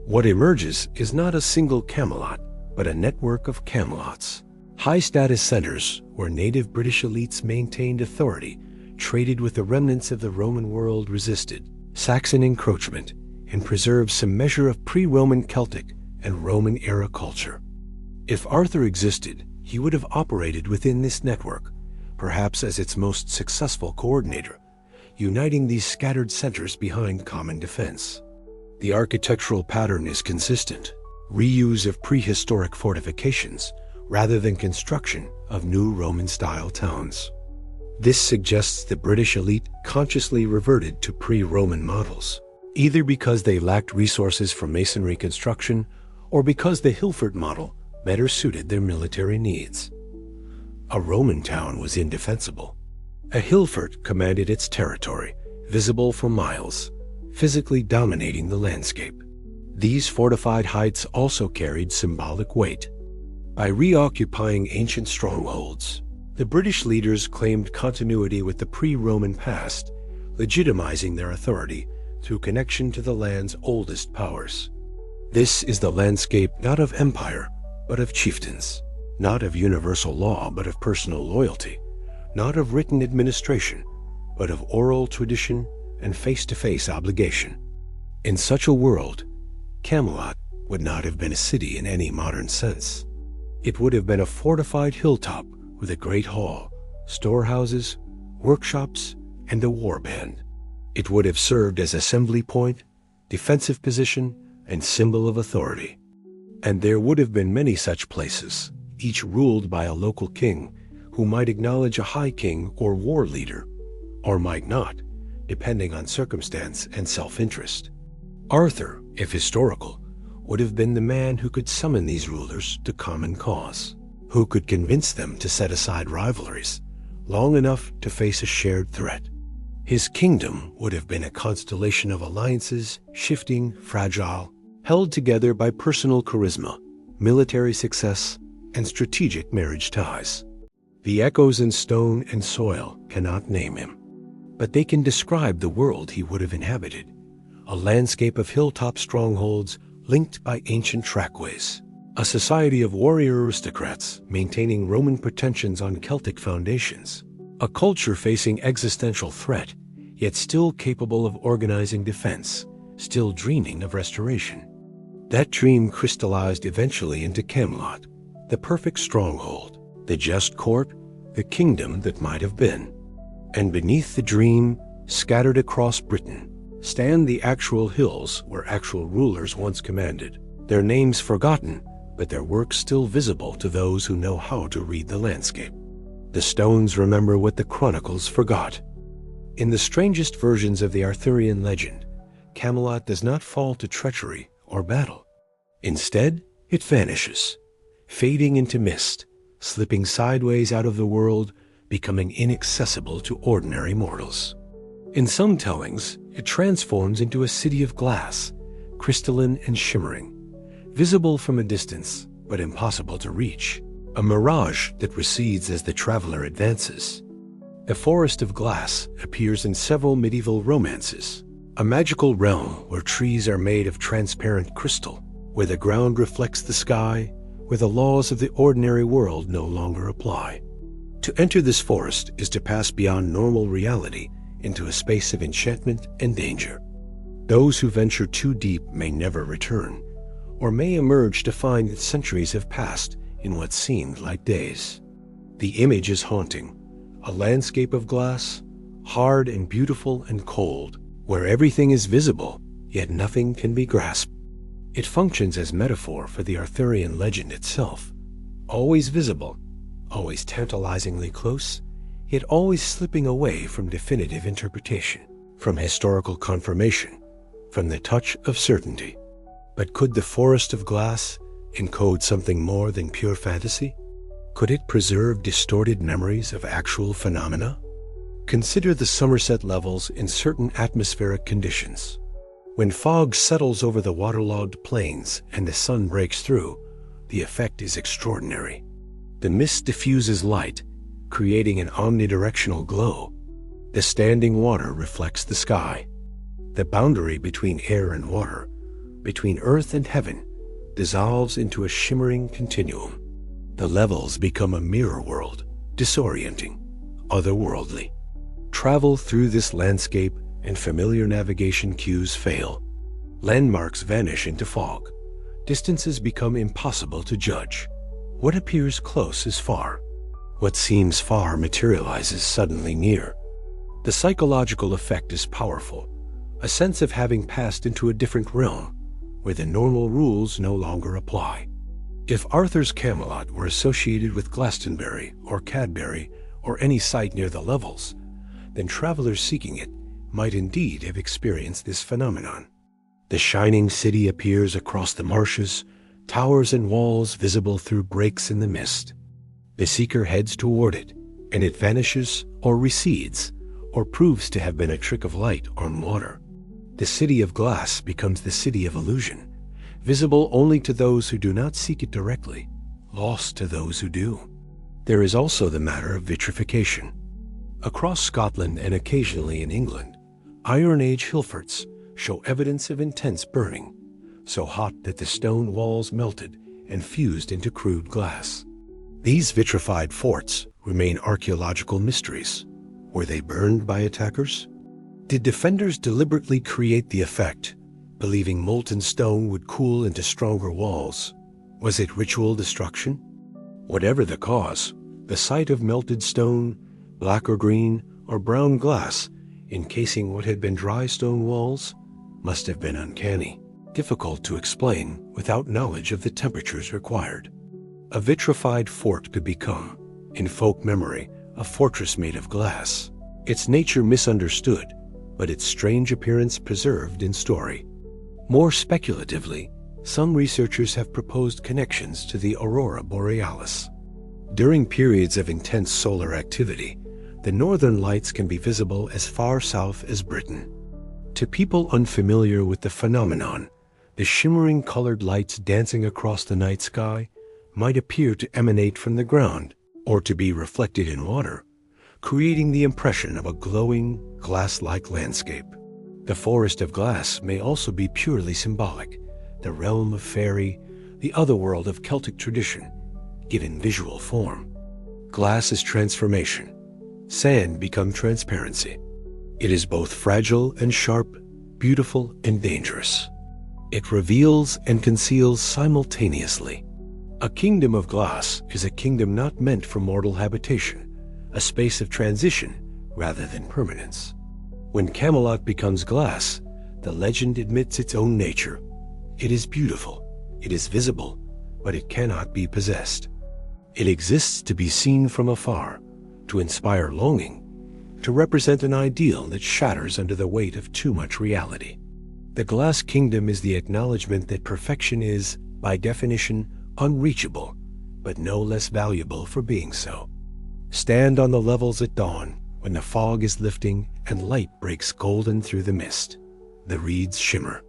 What emerges is not a single Camelot, but a network of Camelots. High-status centers where native British elites maintained authority, traded with the remnants of the Roman world, resisted Saxon encroachment, and preserved some measure of pre-Roman Celtic and Roman-era culture. If Arthur existed, he would have operated within this network, perhaps as its most successful coordinator, uniting these scattered centers behind common defense. The architectural pattern is consistent: reuse of prehistoric fortifications rather than construction of new Roman-style towns. This suggests the British elite consciously reverted to pre-Roman models, either because they lacked resources for masonry construction or because the Hilfort model better suited their military needs. A Roman town was indefensible. A Hilfort commanded its territory, visible for miles, physically dominating the landscape. These fortified heights also carried symbolic weight. By reoccupying ancient strongholds, the British leaders claimed continuity with the pre-Roman past, legitimizing their authority through connection to the land's oldest powers. This is the landscape not of empire, but of chieftains, not of universal law, but of personal loyalty, not of written administration, but of oral tradition and face-to-face obligation. In such a world, Camelot would not have been a city in any modern sense. It would have been a fortified hilltop with a great hall, storehouses, workshops, and a war band. It would have served as assembly point, defensive position, and symbol of authority. And there would have been many such places, each ruled by a local king who might acknowledge a high king or war leader, or might not, depending on circumstance and self-interest. Arthur, if historical, would have been the man who could summon these rulers to common cause, who could convince them to set aside rivalries long enough to face a shared threat. His kingdom would have been a constellation of alliances, shifting, fragile, held together by personal charisma, military success, and strategic marriage ties. The echoes in stone and soil cannot name him, but they can describe the world he would have inhabited, a landscape of hilltop strongholds linked by ancient trackways, a society of warrior aristocrats maintaining Roman pretensions on Celtic foundations, a culture facing existential threat, yet still capable of organizing defense, still dreaming of restoration. That dream crystallized eventually into Camelot, the perfect stronghold, the just court, the kingdom that might have been. And beneath the dream, scattered across Britain, stand the actual hills where actual rulers once commanded, their names forgotten, but their works still visible to those who know how to read the landscape. The stones remember what the chronicles forgot. In the strangest versions of the Arthurian legend, Camelot does not fall to treachery or battle. Instead, it vanishes, fading into mist, slipping sideways out of the world, becoming inaccessible to ordinary mortals. In some tellings, it transforms into a city of glass, crystalline and shimmering, visible from a distance, but impossible to reach, a mirage that recedes as the traveler advances. A forest of glass appears in several medieval romances, a magical realm where trees are made of transparent crystal, where the ground reflects the sky, where the laws of the ordinary world no longer apply. To enter this forest is to pass beyond normal reality into a space of enchantment and danger. Those who venture too deep may never return, or may emerge to find that centuries have passed in what seemed like days. The image is haunting, a landscape of glass, hard and beautiful and cold, where everything is visible, yet nothing can be grasped. It functions as metaphor for the Arthurian legend itself, always visible, always tantalizingly close, yet always slipping away from definitive interpretation, from historical confirmation, from the touch of certainty. But could the forest of glass encode something more than pure fantasy? Could it preserve distorted memories of actual phenomena? Consider the Somerset levels in certain atmospheric conditions. When fog settles over the waterlogged plains and the sun breaks through, the effect is extraordinary. The mist diffuses light, creating an omnidirectional glow. The standing water reflects the sky. The boundary between air and water, between earth and heaven, dissolves into a shimmering continuum. The levels become a mirror world, disorienting, otherworldly. Travel through this landscape and familiar navigation cues fail. Landmarks vanish into fog. Distances become impossible to judge. What appears close is far. What seems far materializes suddenly near. The psychological effect is powerful, a sense of having passed into a different realm, where the normal rules no longer apply. If Arthur's Camelot were associated with Glastonbury or Cadbury or any site near the levels, then travelers seeking it might indeed have experienced this phenomenon. The shining city appears across the marshes, towers and walls visible through breaks in the mist. The seeker heads toward it, and it vanishes or recedes, or proves to have been a trick of light on water. The city of glass becomes the city of illusion, visible only to those who do not seek it directly, lost to those who do. There is also the matter of vitrification. Across Scotland and occasionally in England, Iron Age hill forts show evidence of intense burning, so hot that the stone walls melted and fused into crude glass. These vitrified forts remain archaeological mysteries. Were they burned by attackers? Did defenders deliberately create the effect, believing molten stone would cool into stronger walls? Was it ritual destruction? Whatever the cause, the sight of melted stone, black or green or brown glass, encasing what had been dry stone walls, must have been uncanny, difficult to explain without knowledge of the temperatures required. A vitrified fort could become, in folk memory, a fortress made of glass, its nature misunderstood, but its strange appearance preserved in story. More speculatively, some researchers have proposed connections to the aurora borealis. During periods of intense solar activity, the northern lights can be visible as far south as Britain. To people unfamiliar with the phenomenon, the shimmering colored lights dancing across the night sky might appear to emanate from the ground or to be reflected in water, creating the impression of a glowing, glass-like landscape. The forest of glass may also be purely symbolic, the realm of fairy, the otherworld of Celtic tradition, given visual form. Glass is transformation. Sand becomes transparency. It is both fragile and sharp, beautiful and dangerous. It reveals and conceals simultaneously. A kingdom of glass is a kingdom not meant for mortal habitation, a space of transition rather than permanence. When Camelot becomes glass, the legend admits its own nature. It is beautiful, it is visible, but it cannot be possessed. It exists to be seen from afar, to inspire longing, to represent an ideal that shatters under the weight of too much reality. The glass kingdom is the acknowledgement that perfection is, by definition, unreachable, but no less valuable for being so. Stand on the levels at dawn, when the fog is lifting and light breaks golden through the mist. The reeds shimmer.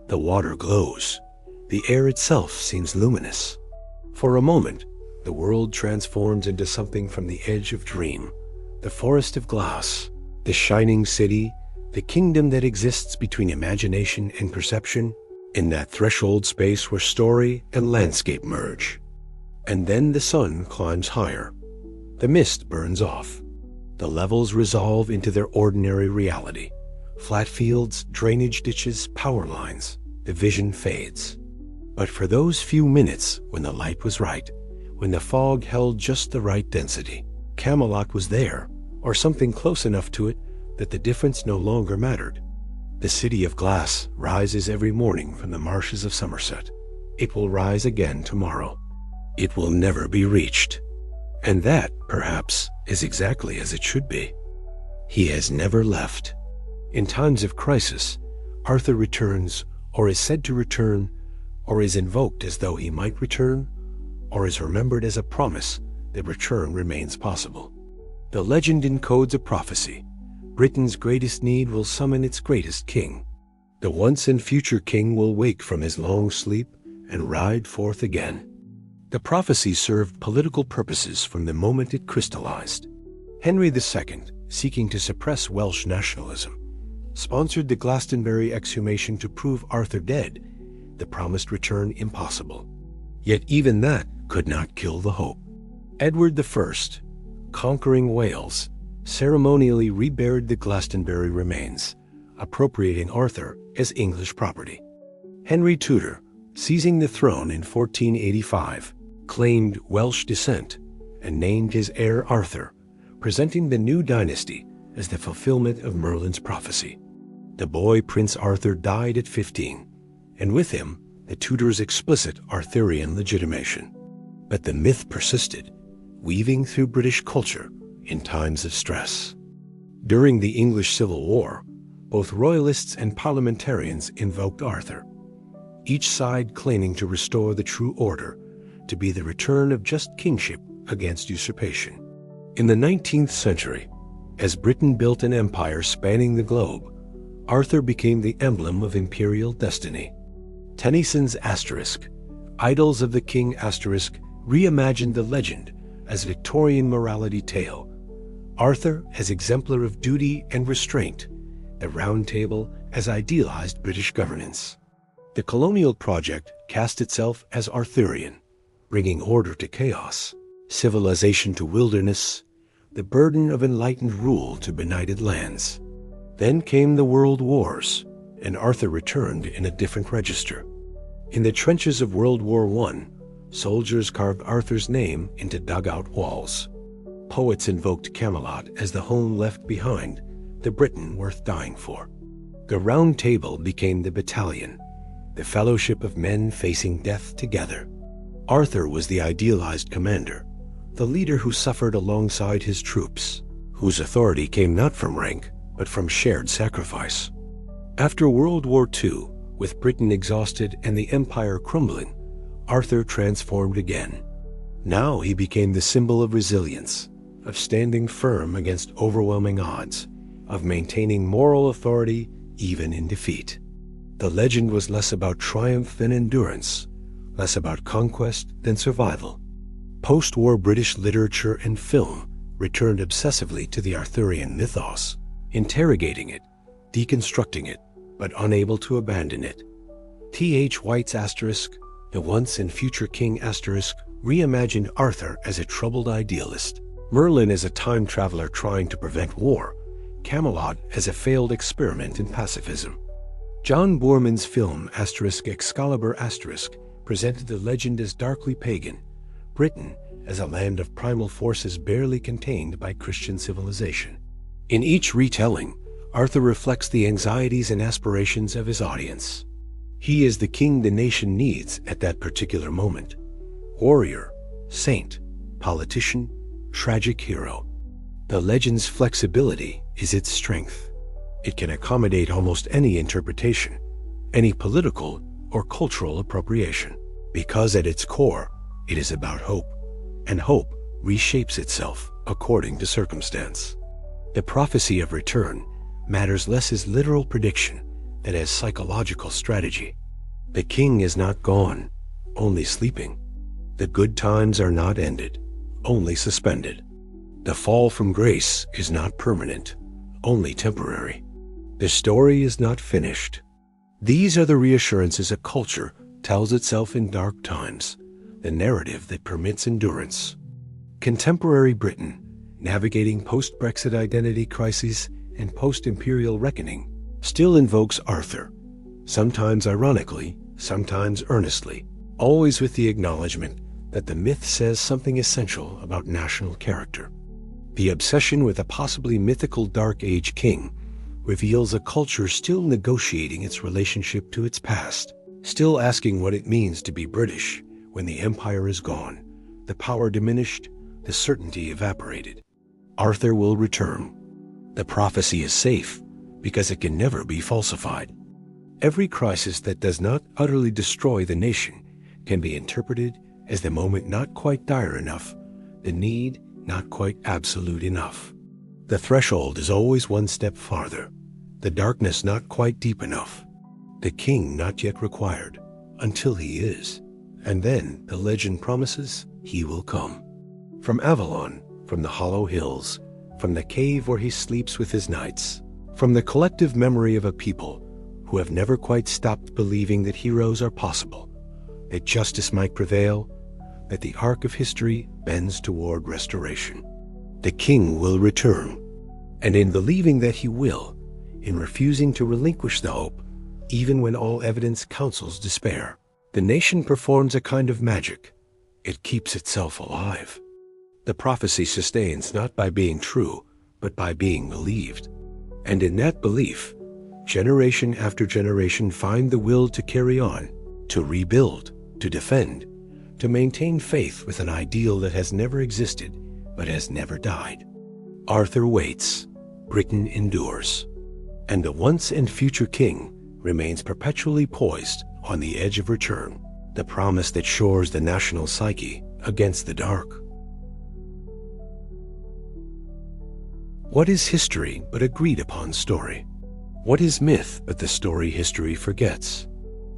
The water glows. The air itself seems luminous. For a moment, the world transforms into something from the edge of dream. The forest of glass, the shining city, the kingdom that exists between imagination and perception, in that threshold space where story and landscape merge. And then the sun climbs higher. The mist burns off. The levels resolve into their ordinary reality. Flat fields, drainage ditches, power lines. The vision fades. But for those few minutes when the light was right, when the fog held just the right density. Camelot was there, or something close enough to it that the difference no longer mattered. The city of glass rises every morning from the marshes of Somerset. It will rise again tomorrow. It will never be reached. And that, perhaps, is exactly as it should be. He has never left. In times of crisis, Arthur returns, or is said to return, or is invoked as though he might return, or is remembered as a promise that return remains possible. The legend encodes a prophecy. Britain's greatest need will summon its greatest king. The once and future king will wake from his long sleep and ride forth again. The prophecy served political purposes from the moment it crystallized. Henry II, seeking to suppress Welsh nationalism, sponsored the Glastonbury exhumation to prove Arthur dead, the promised return impossible. Yet even that could not kill the hope. Edward I, conquering Wales, ceremonially reburied the Glastonbury remains, appropriating Arthur as English property. Henry Tudor, seizing the throne in 1485, claimed Welsh descent and named his heir Arthur, presenting the new dynasty as the fulfillment of Merlin's prophecy. The boy Prince Arthur died at 15, and with him the Tudors' explicit Arthurian legitimation. But the myth persisted, weaving through British culture in times of stress. During the English Civil War, both royalists and parliamentarians invoked Arthur, each side claiming to restore the true order, to be the return of just kingship against usurpation. In the 19th century, as Britain built an empire spanning the globe, Arthur became the emblem of imperial destiny. Tennyson's Asterisk, Idylls of the King Asterisk, reimagined the legend as Victorian morality tale. Arthur as exemplar of duty and restraint, the Round Table as idealized British governance. The colonial project cast itself as Arthurian, bringing order to chaos, civilization to wilderness, the burden of enlightened rule to benighted lands. Then came the World Wars, and Arthur returned in a different register. In the trenches of World War I, soldiers carved Arthur's name into dugout walls. Poets invoked Camelot as the home left behind, the Britain worth dying for. The Round Table became the battalion, the fellowship of men facing death together. Arthur was the idealized commander, the leader who suffered alongside his troops, whose authority came not from rank, but from shared sacrifice. After World War II, with Britain exhausted and the empire crumbling, Arthur transformed again. Now he became the symbol of resilience, of standing firm against overwhelming odds, of maintaining moral authority even in defeat. The legend was less about triumph than endurance, less about conquest than survival. Post-war British literature and film returned obsessively to the Arthurian mythos, interrogating it, deconstructing it, but unable to abandon it. T.H. White's Asterisk, the once and future king Asterisk, reimagined Arthur as a troubled idealist, Merlin as a time traveler trying to prevent war, Camelot as a failed experiment in pacifism. John Boorman's film Excalibur presented the legend as darkly pagan, Britain as a land of primal forces barely contained by Christian civilization. In each retelling, Arthur reflects the anxieties and aspirations of his audience. He is the king the nation needs at that particular moment. Warrior, saint, politician, tragic hero. The legend's flexibility is its strength. It can accommodate almost any interpretation, any political or cultural appropriation, because at its core, it is about hope, and hope reshapes itself according to circumstance. The prophecy of return matters less as literal prediction than as psychological strategy. The king is not gone, only sleeping. The good times are not ended, only suspended. The fall from grace is not permanent, only temporary. The story is not finished. These are the reassurances a culture tells itself in dark times, the narrative that permits endurance. Contemporary Britain, navigating post-Brexit identity crises and post-imperial reckoning, still invokes Arthur, sometimes ironically, sometimes earnestly, always with the acknowledgement that the myth says something essential about national character. The obsession with a possibly mythical Dark Age king reveals a culture still negotiating its relationship to its past, still asking what it means to be British when the empire is gone, the power diminished, the certainty evaporated. Arthur will return. The prophecy is safe because it can never be falsified. Every crisis that does not utterly destroy the nation can be interpreted as the moment not quite dire enough, the need not quite absolute enough. The threshold is always one step farther, the darkness not quite deep enough, the king not yet required, until he is. And then the legend promises he will come. From Avalon, from the hollow hills, from the cave where he sleeps with his knights, from the collective memory of a people who have never quite stopped believing that heroes are possible, that justice might prevail, that the arc of history bends toward restoration. The king will return, and in believing that he will, in refusing to relinquish the hope, even when all evidence counsels despair, the nation performs a kind of magic. It keeps itself alive. The prophecy sustains not by being true, but by being believed. And in that belief, generation after generation find the will to carry on, to rebuild, to defend, to maintain faith with an ideal that has never existed, but has never died. Arthur waits, Britain endures, and the once and future king remains perpetually poised on the edge of return, the promise that shores the national psyche against the dark. What is history but agreed upon story? What is myth but the story history forgets?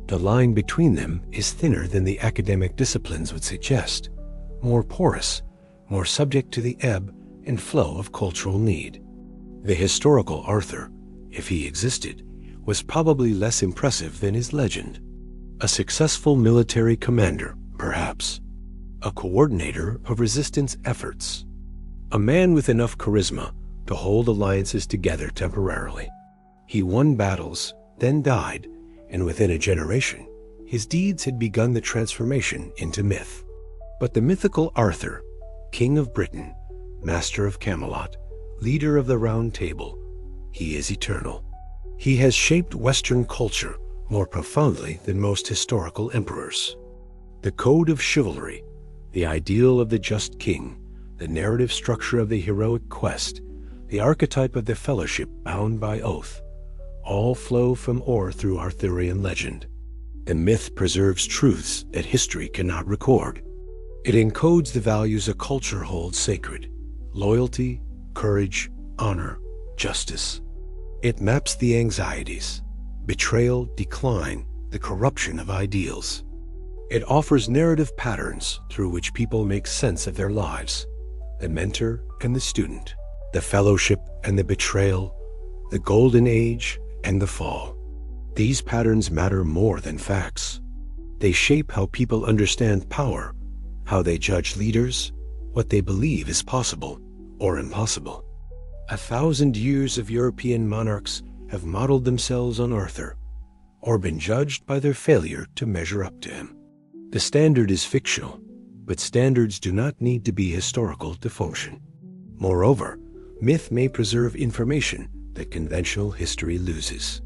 The line between them is thinner than the academic disciplines would suggest, more porous, more subject to the ebb and flow of cultural need. The historical Arthur, if he existed, was probably less impressive than his legend. A successful military commander, perhaps. A coordinator of resistance efforts. A man with enough charisma to hold alliances together temporarily. He won battles, then died, and within a generation, his deeds had begun the transformation into myth. But the mythical Arthur, King of Britain, Master of Camelot, leader of the Round Table, he is eternal. He has shaped Western culture more profoundly than most historical emperors. The code of chivalry, the ideal of the just king, the narrative structure of the heroic quest, the archetype of the fellowship bound by oath, all flow from or through Arthurian legend. The myth preserves truths that history cannot record. It encodes the values a culture holds sacred: loyalty, courage, honor, justice. It maps the anxieties, betrayal, decline, the corruption of ideals. It offers narrative patterns through which people make sense of their lives, the mentor and the student, the fellowship and the betrayal, the golden age and the fall. These patterns matter more than facts. They shape how people understand power, how they judge leaders, what they believe is possible or impossible. 1,000 years of European monarchs have modeled themselves on Arthur, or been judged by their failure to measure up to him. The standard is fictional, but standards do not need to be historical to function. Moreover, myth may preserve information that conventional history loses.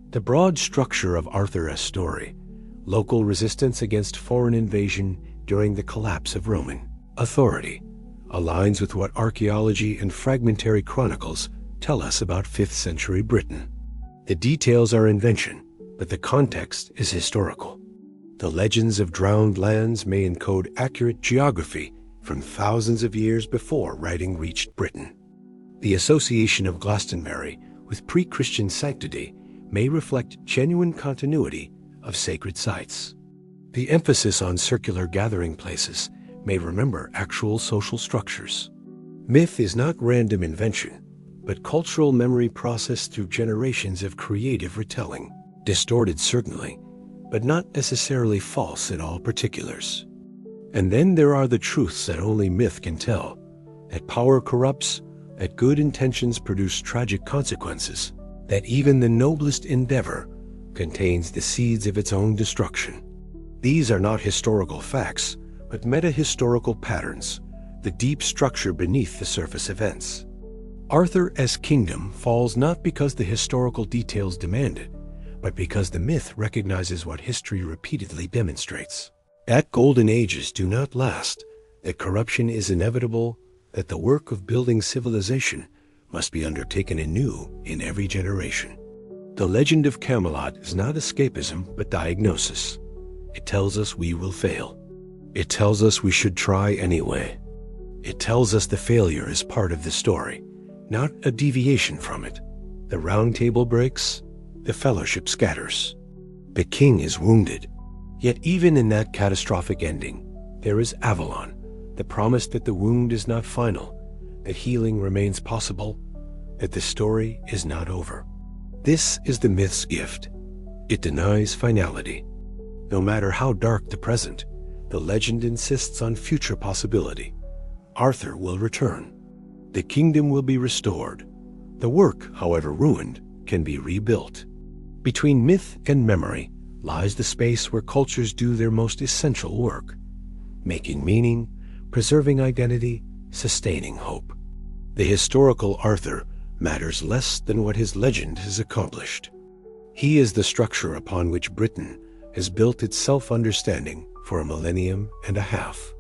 The broad structure of Arthur's story, local resistance against foreign invasion during the collapse of Roman authority, aligns with what archaeology and fragmentary chronicles tell us about 5th century Britain. The details are invention, but the context is historical. The legends of drowned lands may encode accurate geography from thousands of years before writing reached Britain. The association of Glastonbury with pre-Christian sanctity may reflect genuine continuity of sacred sites. The emphasis on circular gathering places may remember actual social structures. Myth is not random invention, but cultural memory processed through generations of creative retelling, distorted certainly, but not necessarily false in all particulars. And then there are the truths that only myth can tell, that power corrupts, that good intentions produce tragic consequences, that even the noblest endeavor contains the seeds of its own destruction. These are not historical facts, but meta-historical patterns, the deep structure beneath the surface events. Arthur's kingdom falls not because the historical details demand it, but because the myth recognizes what history repeatedly demonstrates. That golden ages do not last, that corruption is inevitable, that the work of building civilization must be undertaken anew in every generation. The legend of Camelot is not escapism, but diagnosis. It tells us we will fail. It tells us we should try anyway. It tells us the failure is part of the story, not a deviation from it. The round table breaks, the fellowship scatters. The king is wounded. Yet even in that catastrophic ending, there is Avalon, the promise that the wound is not final, that healing remains possible, that the story is not over. This is the myth's gift. It denies finality. No matter how dark the present, the legend insists on future possibility. Arthur will return. The kingdom will be restored. The work, however ruined, can be rebuilt. Between myth and memory lies the space where cultures do their most essential work, making meaning, preserving identity, sustaining hope. The historical Arthur matters less than what his legend has accomplished. He is the structure upon which Britain has built its self-understanding for a millennium and a half.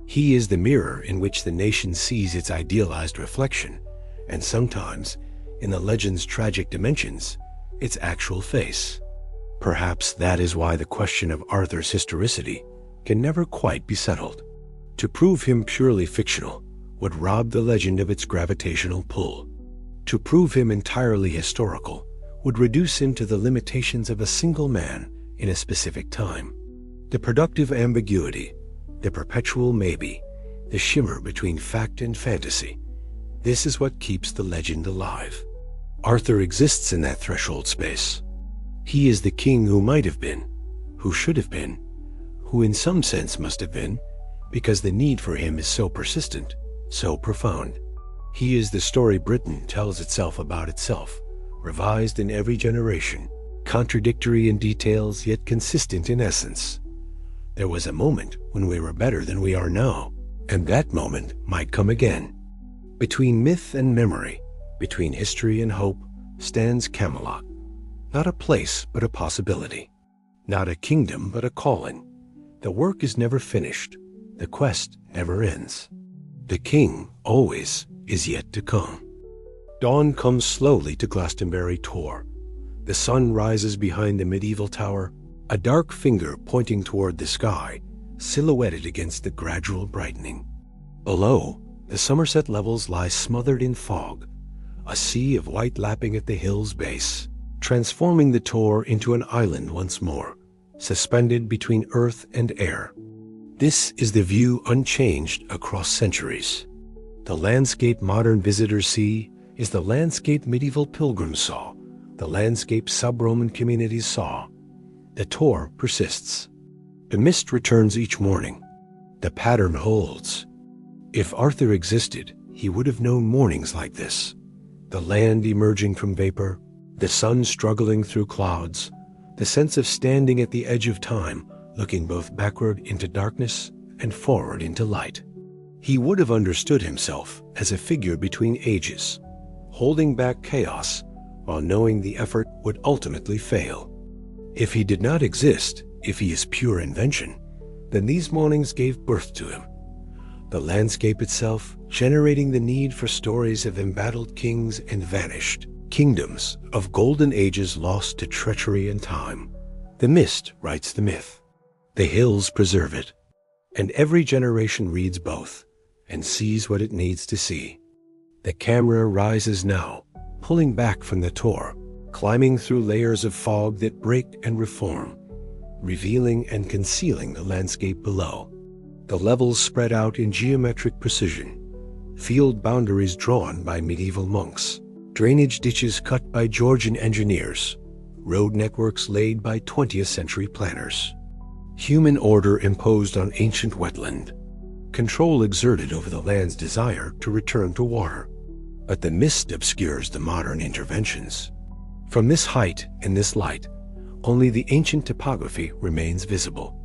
He is the mirror in which the nation sees its idealized reflection, and sometimes, in the legend's tragic dimensions, its actual face. Perhaps that is why the question of Arthur's historicity can never quite be settled. To prove him purely fictional would rob the legend of its gravitational pull. To prove him entirely historical would reduce him to the limitations of a single man in a specific time. The productive ambiguity, the perpetual maybe, the shimmer between fact and fantasy, this is what keeps the legend alive. Arthur exists in that threshold space. He is the king who might have been, who should have been, who in some sense must have been, because the need for him is so persistent, so profound. He is the story Britain tells itself about itself, revised in every generation, contradictory in details yet consistent in essence. There was a moment when we were better than we are now, and that moment might come again. Between myth and memory, between history and hope, stands Camelot. Not a place, but a possibility. Not a kingdom, but a calling. The work is never finished. The quest never ends. The king, always, is yet to come. Dawn comes slowly to Glastonbury Tor. The sun rises behind the medieval tower, a dark finger pointing toward the sky, silhouetted against the gradual brightening. Below, the Somerset levels lie smothered in fog, a sea of white lapping at the hill's base, transforming the Tor into an island once more, suspended between earth and air. This is the view unchanged across centuries. The landscape modern visitors see is the landscape medieval pilgrims saw, the landscape sub-Roman communities saw. The Tor persists. The mist returns each morning. The pattern holds. If Arthur existed, he would have known mornings like this. The land emerging from vapor, the sun struggling through clouds, the sense of standing at the edge of time, looking both backward into darkness and forward into light. He would have understood himself as a figure between ages, holding back chaos while knowing the effort would ultimately fail. If he did not exist, if he is pure invention, then these mornings gave birth to him. The landscape itself generating the need for stories of embattled kings and vanished, kingdoms of golden ages lost to treachery and time. The mist writes the myth. The hills preserve it. And every generation reads both and sees what it needs to see. The camera rises now, pulling back from the Tor, climbing through layers of fog that break and reform, revealing and concealing the landscape below. The levels spread out in geometric precision, field boundaries drawn by medieval monks, drainage ditches cut by Georgian engineers, road networks laid by 20th century planners. Human order imposed on ancient wetland, control exerted over the land's desire to return to water. But the mist obscures the modern interventions. From this height and this light, only the ancient topography remains visible.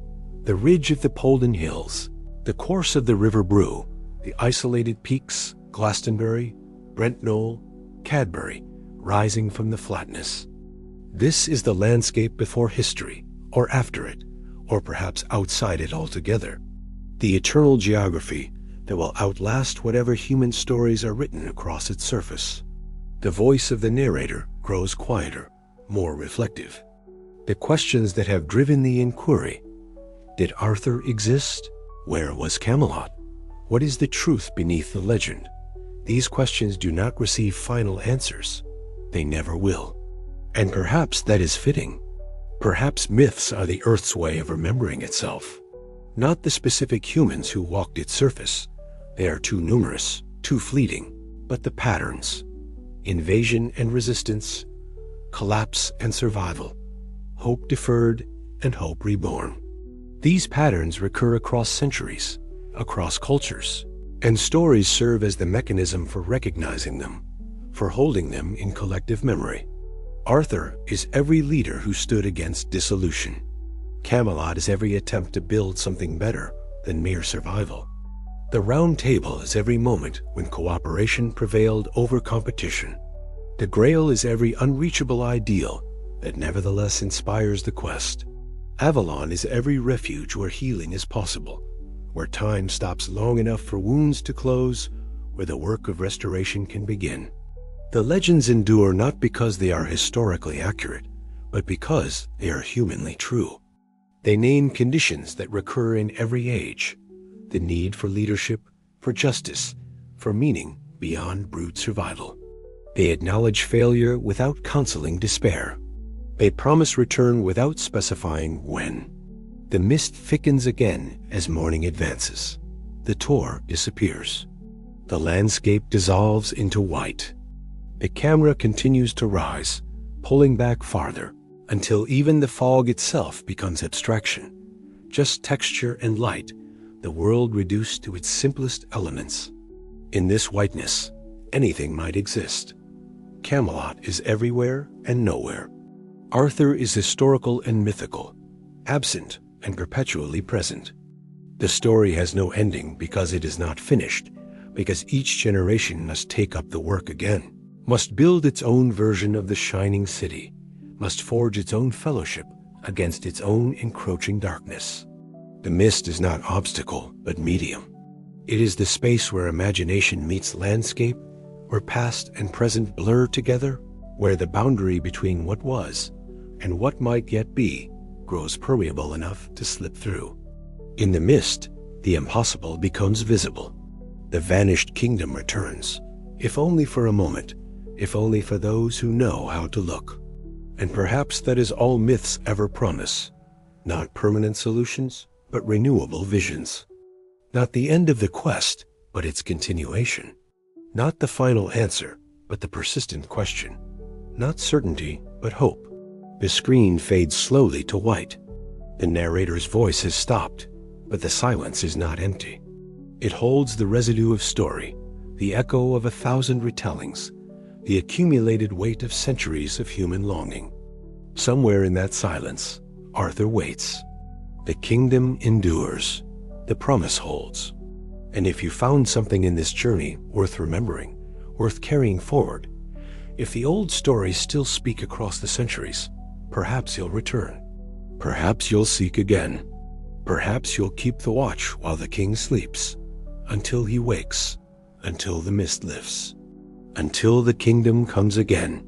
The ridge of the Polden Hills, The course of the River Brue, the isolated peaks, Glastonbury, Brent Knoll, Cadbury, rising from the flatness. This is the landscape before history, or after it, or perhaps outside it altogether. The eternal geography that will outlast whatever human stories are written across its surface. The voice of the narrator grows quieter, more reflective. The questions that have driven the inquiry: did Arthur exist? Where was Camelot? What is the truth beneath the legend? These questions do not receive final answers. They never will. And perhaps that is fitting. Perhaps myths are the earth's way of remembering itself. Not the specific humans who walked its surface. They are too numerous, too fleeting. But the patterns: invasion and resistance, collapse and survival, hope deferred and hope reborn. These patterns recur across centuries, across cultures, and stories serve as the mechanism for recognizing them, for holding them in collective memory. Arthur is every leader who stood against dissolution. Camelot is every attempt to build something better than mere survival. The Round Table is every moment when cooperation prevailed over competition. The Grail is every unreachable ideal that nevertheless inspires the quest. Avalon is every refuge where healing is possible, where time stops long enough for wounds to close, where the work of restoration can begin. The legends endure not because they are historically accurate, but because they are humanly true. They name conditions that recur in every age: the need for leadership, for justice, for meaning beyond brute survival. They acknowledge failure without counseling despair. They promise return without specifying when. The mist thickens again as morning advances. The Tor disappears. The landscape dissolves into white. The camera continues to rise, pulling back farther, until even the fog itself becomes abstraction. Just texture and light, the world reduced to its simplest elements. In this whiteness, anything might exist. Camelot is everywhere and nowhere. Arthur is historical and mythical, absent and perpetually present. The story has no ending because it is not finished, because each generation must take up the work again, must build its own version of the shining city, must forge its own fellowship against its own encroaching darkness. The mist is not obstacle, but medium. It is the space where imagination meets landscape, where past and present blur together, where the boundary between what was and what might yet be grows permeable enough to slip through. In the mist, the impossible becomes visible. The vanished kingdom returns, if only for a moment, if only for those who know how to look. And perhaps that is all myths ever promise. Not permanent solutions, but renewable visions. Not the end of the quest, but its continuation. Not the final answer, but the persistent question. Not certainty, but hope. The screen fades slowly to white. The narrator's voice has stopped, but the silence is not empty. It holds the residue of story, the echo of 1,000 retellings, the accumulated weight of centuries of human longing. Somewhere in that silence, Arthur waits. The kingdom endures. The promise holds. And if you found something in this journey worth remembering, worth carrying forward, if the old stories still speak across the centuries, perhaps you'll return. Perhaps you'll seek again. Perhaps you'll keep the watch while the king sleeps, until he wakes, until the mist lifts, until the kingdom comes again.